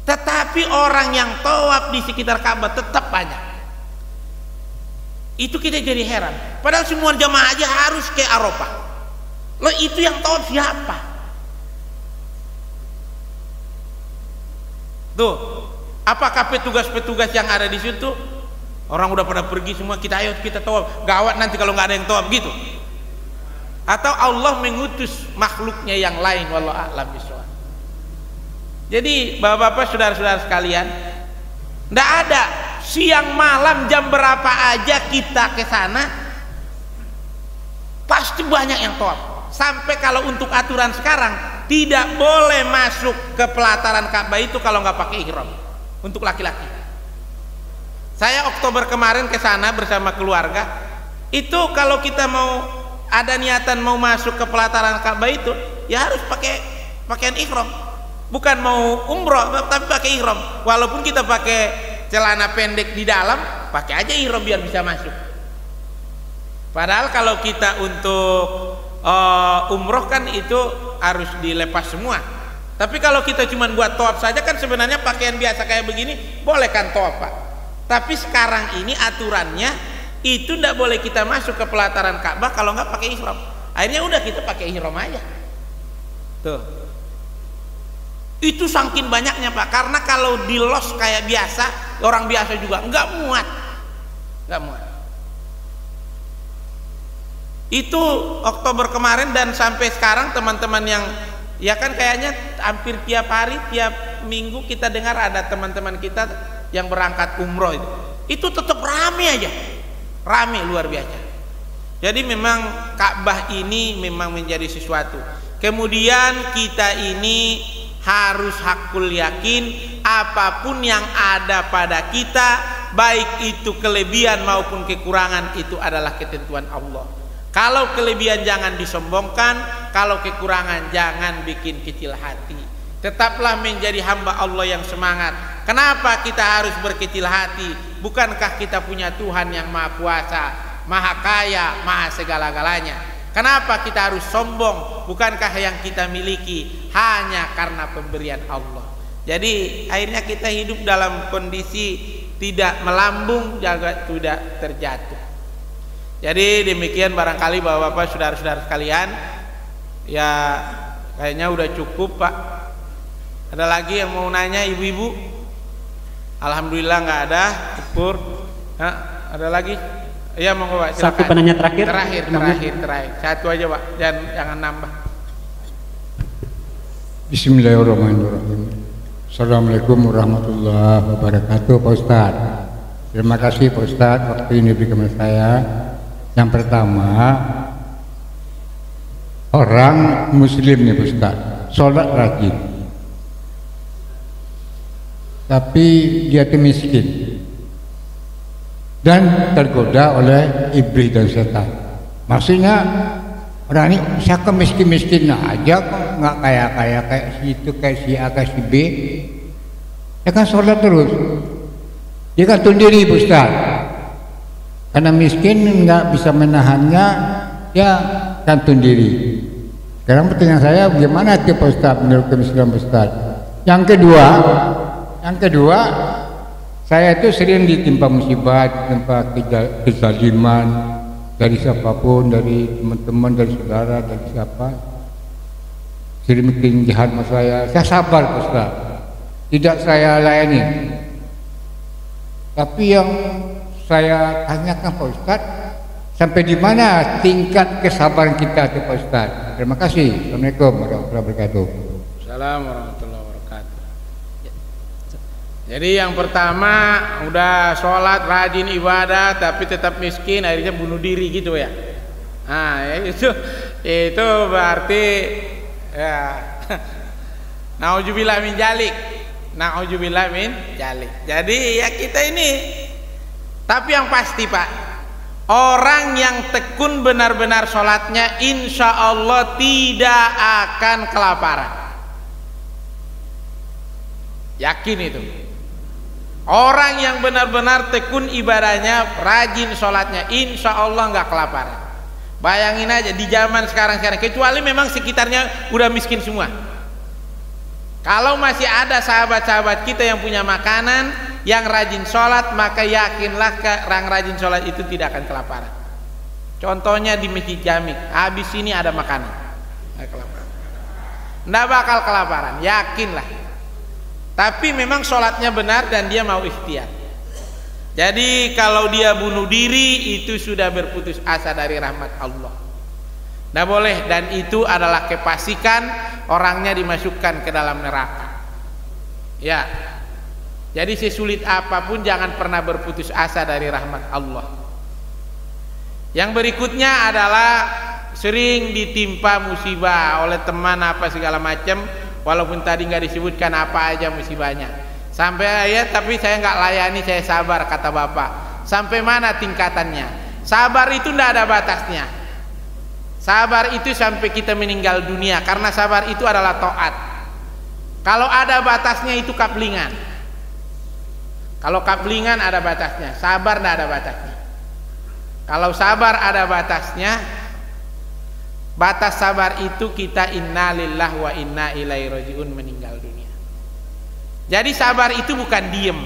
Tetapi orang yang tawaf di sekitar Ka'bah tetap banyak. Itu kita jadi heran. Padahal semua jamaah haji harus ke Arafah. Loh, itu yang tawaf siapa? Tuh, Apakah petugas-petugas yang ada di situ orang udah pada pergi semua, ayo kita tawaf, gawat nanti kalau nggak ada yang tawaf gitu? Atau Allah mengutus makhluknya yang lain? Wallahu a'lam bishawab. Jadi bapak-bapak, saudara-saudara sekalian, nggak ada siang malam jam berapa aja kita ke sana pasti banyak yang tawaf. Sampai kalau untuk aturan sekarang tidak boleh masuk ke pelataran Ka'bah itu kalau nggak pakai ihram untuk laki-laki. Saya Oktober kemarin ke sana bersama keluarga. Itu kalau kita mau ada niatan mau masuk ke pelataran Ka'bah itu ya harus pakai pakaian ihram. Bukan mau umroh tapi pakai ihram. Walaupun kita pakai celana pendek di dalam, pakai aja ihram biar bisa masuk. Padahal kalau kita untuk umroh kan itu harus dilepas semua. Tapi kalau kita cuma buat tawaf saja kan sebenarnya pakaian biasa kayak begini boleh kan tawaf, Pak. Tapi sekarang ini aturannya itu tidak boleh kita masuk ke pelataran Ka'bah kalau nggak pakai ihram. Akhirnya udah kita pakai ihram aja. Tuh. Itu saking banyaknya, Pak. Karena kalau di los kayak biasa, orang biasa juga nggak muat. Nggak muat. Itu Oktober kemarin dan sampai sekarang teman-teman yang ya kan kayaknya hampir tiap hari, tiap minggu kita dengar ada teman-teman kita yang berangkat umroh itu tetap rame aja, rame luar biasa. Jadi memang Ka'bah ini memang menjadi sesuatu. Kemudian kita ini harus hakul yakin apapun yang ada pada kita, baik itu kelebihan maupun kekurangan, itu adalah ketentuan Allah. Kalau kelebihan jangan disombongkan, kalau kekurangan jangan bikin kecil hati. Tetaplah menjadi hamba Allah yang semangat. Kenapa kita harus berkecil hati? Bukankah kita punya Tuhan yang Maha Kuasa, Maha Kaya, Maha segala-galanya? Kenapa kita harus sombong? Bukankah yang kita miliki hanya karena pemberian Allah? Jadi akhirnya kita hidup dalam kondisi tidak melambung, juga tidak terjatuh. Jadi demikian barangkali bapak-bapak, saudara-saudara sekalian, ya kayaknya udah cukup, Pak. Ada lagi yang mau nanya, ibu-ibu? Alhamdulillah nggak ada. Syukur. Nah, ada lagi? Ya monggo, Pak. Satu penanya terakhir. Terakhir. Satu aja, Pak. Jangan nambah. Bismillahirrahmanirrahim. Assalamualaikum warahmatullahi wabarakatuh, Pak Ustaz. Terima kasih Pak Ustaz waktu ini berikan saya. Yang pertama, orang muslim nih Pak Ustaz, sholat rajin, tapi dia itu miskin dan tergoda oleh iblis dan setan. Maksudnya orang ini saya miskin aja kok, nggak kayak si itu, kayak si A, kayak si B. Ya kan sholat terus, dia kan tunduk diri Pak Ustaz. Karena miskin nggak bisa menahannya, ya kantun diri. Sekarang pertanyaan saya, bagaimana itu Pak Ustaz menurut Islam Pak Ustaz? Yang kedua, saya itu sering ditimpa musibah, ditimpa kezaliman dari siapapun, dari teman-teman, dari saudara, dari siapa. Sering bikin jahat sama saya sabar Pak Ustaz, tidak saya layani. Tapi yang saya tanyakan Pak Ustaz, sampai di mana tingkat kesabaran kita itu Pak Ustaz? Terima kasih. Assalamualaikum warahmatullahi wabarakatuh. Assalamualaikum warahmatullahi wabarakatuh. Jadi yang pertama udah sholat, rajin ibadah, tapi tetap miskin, akhirnya bunuh diri gitu ya. Nah itu berarti ya nauzubillah min jalik. Nauzubillah min jalik. Jadi ya kita ini, tapi yang pasti Pak, orang yang tekun benar-benar sholatnya insya Allah tidak akan kelaparan. Yakin itu. Orang yang benar-benar tekun ibadahnya, rajin sholatnya, insya Allah nggak kelaparan. Bayangin aja di zaman sekarang, kecuali memang sekitarnya udah miskin semua. Kalau masih ada sahabat-sahabat kita yang punya makanan, yang rajin sholat, maka yakinlah orang rajin sholat itu tidak akan kelaparan. Contohnya di Masjid Jami, habis ini ada makanan, nggak bakal kelaparan, yakinlah. tapi memang sholatnya benar dan dia mau ikhtiar. Jadi kalau dia bunuh diri itu sudah berputus asa dari rahmat Allah. Tidak boleh, dan itu adalah kefasikan, orangnya dimasukkan ke dalam neraka. Ya. Jadi sesulit apapun jangan pernah berputus asa dari rahmat Allah. Yang berikutnya adalah sering ditimpa musibah oleh teman apa segala macam, walaupun tadi nggak disebutkan apa aja musibahnya. Sampai ya, tapi saya nggak layani, saya sabar, kata Bapak. Sampai mana tingkatannya? Sabar itu tidak ada batasnya. Sabar itu sampai kita meninggal dunia, karena sabar itu adalah taat. Kalau ada batasnya itu kaplingan. Kalau kaplingan ada batasnya, sabar tidak ada batasnya. Kalau sabar ada batasnya, batas sabar itu kita inna lillahi wa inna ilaihi rajiun, meninggal dunia. Jadi sabar itu bukan diem.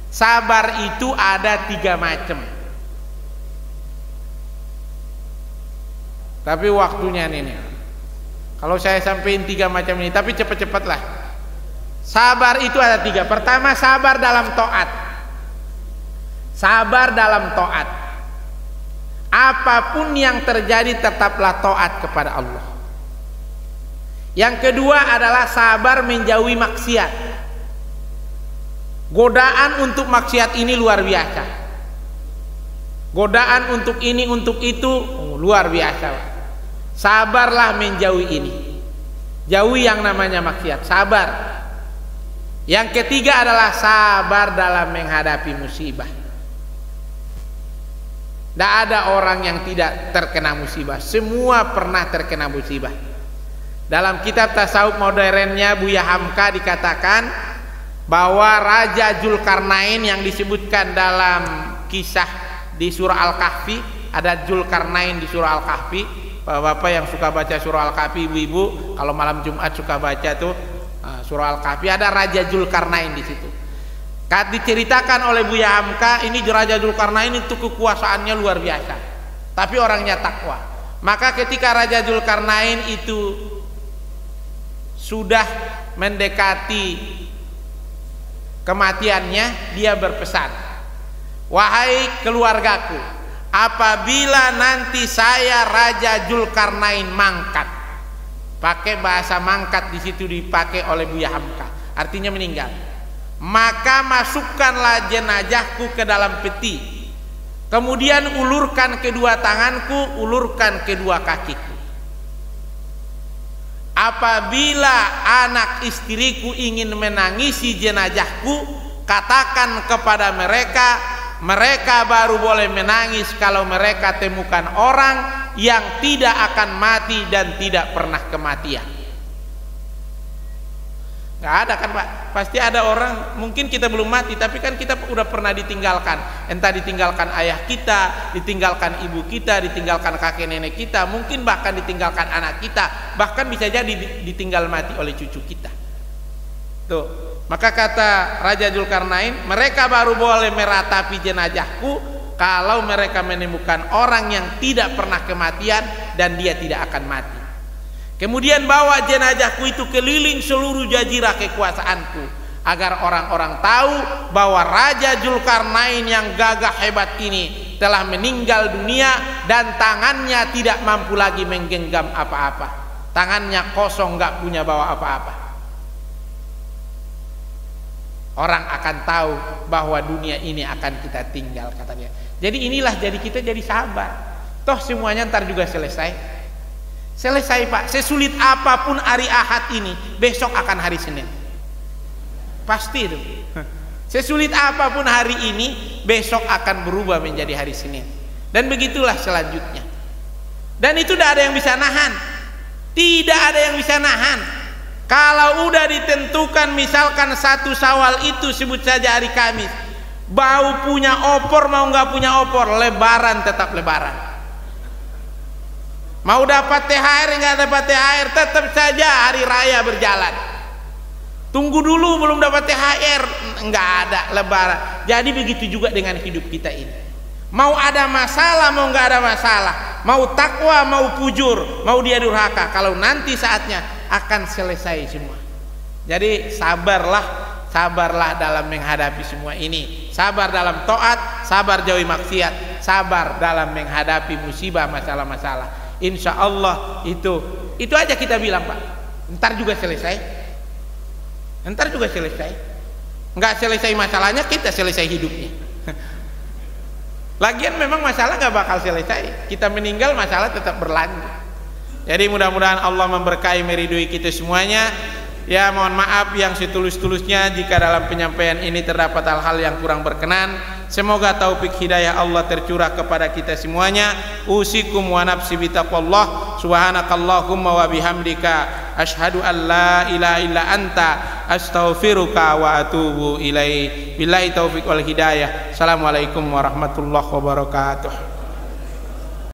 Sabar itu ada 3 macam. Tapi waktunya nih. Kalau saya sampein 3 macam ini, tapi cepat-cepatlah. Sabar itu ada 3. Pertama, sabar dalam taat. Sabar dalam taat. Apapun yang terjadi tetaplah taat kepada Allah. Yang kedua adalah sabar menjauhi maksiat. Godaan untuk maksiat ini luar biasa. Godaan untuk ini, untuk itu luar biasa. Sabarlah menjauhi ini. Jauhi yang namanya maksiat. Sabar. Yang ketiga adalah sabar dalam menghadapi musibah. Tidak ada orang yang tidak terkena musibah. Semua pernah terkena musibah. Dalam kitab tasawuf modernnya Buya Hamka dikatakan bahwa Raja Zulkarnain yang disebutkan dalam kisah di surah Al-Kahfi, ada Zulkarnain di surah Al-Kahfi. Bapak yang suka baca surah Al-Kahfi, ibu-ibu kalau malam Jumat suka baca tuh surah Al-Kahfi, ada Raja Zulkarnain di situ. Diceritakan oleh Buya Hamka, ini Raja Zulkarnain itu kekuasaannya luar biasa, tapi orangnya takwa. Maka ketika Raja Zulkarnain itu sudah mendekati kematiannya, dia berpesan, wahai keluargaku, apabila nanti saya Raja Zulkarnain mangkat, pakai bahasa mangkat di situ dipakai oleh Buya Hamka, artinya meninggal, maka masukkanlah jenazahku ke dalam peti, kemudian ulurkan kedua tanganku, ulurkan kedua kakiku. Apabila anak istriku ingin menangisi jenazahku, katakan kepada mereka, mereka baru boleh menangis kalau mereka temukan orang yang tidak akan mati dan tidak pernah kematian. Gak ada kan Pak? Pasti ada orang, mungkin kita belum mati, tapi kan kita udah pernah ditinggalkan. Entah ditinggalkan ayah kita, ditinggalkan ibu kita, ditinggalkan kakek nenek kita, mungkin bahkan ditinggalkan anak kita, bahkan bisa jadi ditinggal mati oleh cucu kita. Tuh, maka kata Raja Zulkarnain, mereka baru boleh meratapi jenazahku kalau mereka menemukan orang yang tidak pernah kematian dan dia tidak akan mati. Kemudian bawa jenazahku itu keliling seluruh jazirah kekuasaanku, agar orang-orang tahu bahwa Raja Zulkarnain yang gagah hebat ini telah meninggal dunia dan tangannya tidak mampu lagi menggenggam apa-apa. Tangannya kosong, gak punya bawa apa-apa. Orang akan tahu bahwa dunia ini akan kita tinggal, katanya. Jadi inilah, jadi kita jadi sabar. Toh semuanya ntar juga selesai. Selesai Pak. Sesulit apapun hari Ahad ini, besok akan hari Senin. Pasti itu. Sesulit apapun hari ini, besok akan berubah menjadi hari Senin. Dan begitulah selanjutnya. Dan itu tidak ada yang bisa nahan. Tidak ada yang bisa nahan. Kalau udah ditentukan misalkan 1 Syawal itu, sebut saja hari Kamis, bau punya opor mau nggak punya opor, lebaran tetap lebaran. Mau dapat THR nggak dapat THR, tetap saja hari raya berjalan. Tunggu dulu, belum dapat THR, nggak ada lebaran. Jadi begitu juga dengan hidup kita ini. Mau ada masalah, mau nggak ada masalah, mau takwa, mau fujur, mau dia durhaka, kalau nanti saatnya akan selesai semua. Jadi sabarlah dalam menghadapi semua ini. Sabar dalam taat, sabar jauhi maksiat, sabar dalam menghadapi musibah, masalah-masalah. Insya Allah itu aja kita bilang, Pak. Ntar juga selesai. Nggak selesai masalahnya, kita selesai hidupnya. Lagian memang masalah nggak bakal selesai. Kita meninggal, masalah tetap berlanjut. Jadi mudah-mudahan Allah memberkahi, meridui kita semuanya. Ya, mohon maaf yang setulus-tulusnya jika dalam penyampaian ini terdapat hal-hal yang kurang berkenan. Semoga taufik hidayah Allah tercurah kepada kita semuanya. Usikum wa nafsi bitaqwallah. Subhanakallahumma wa bihamdika asyhadu an la ilaha illa anta astaghfiruka wa atubu ilaik. Billahi taufik wal hidayah. Assalamualaikum warahmatullahi wabarakatuh.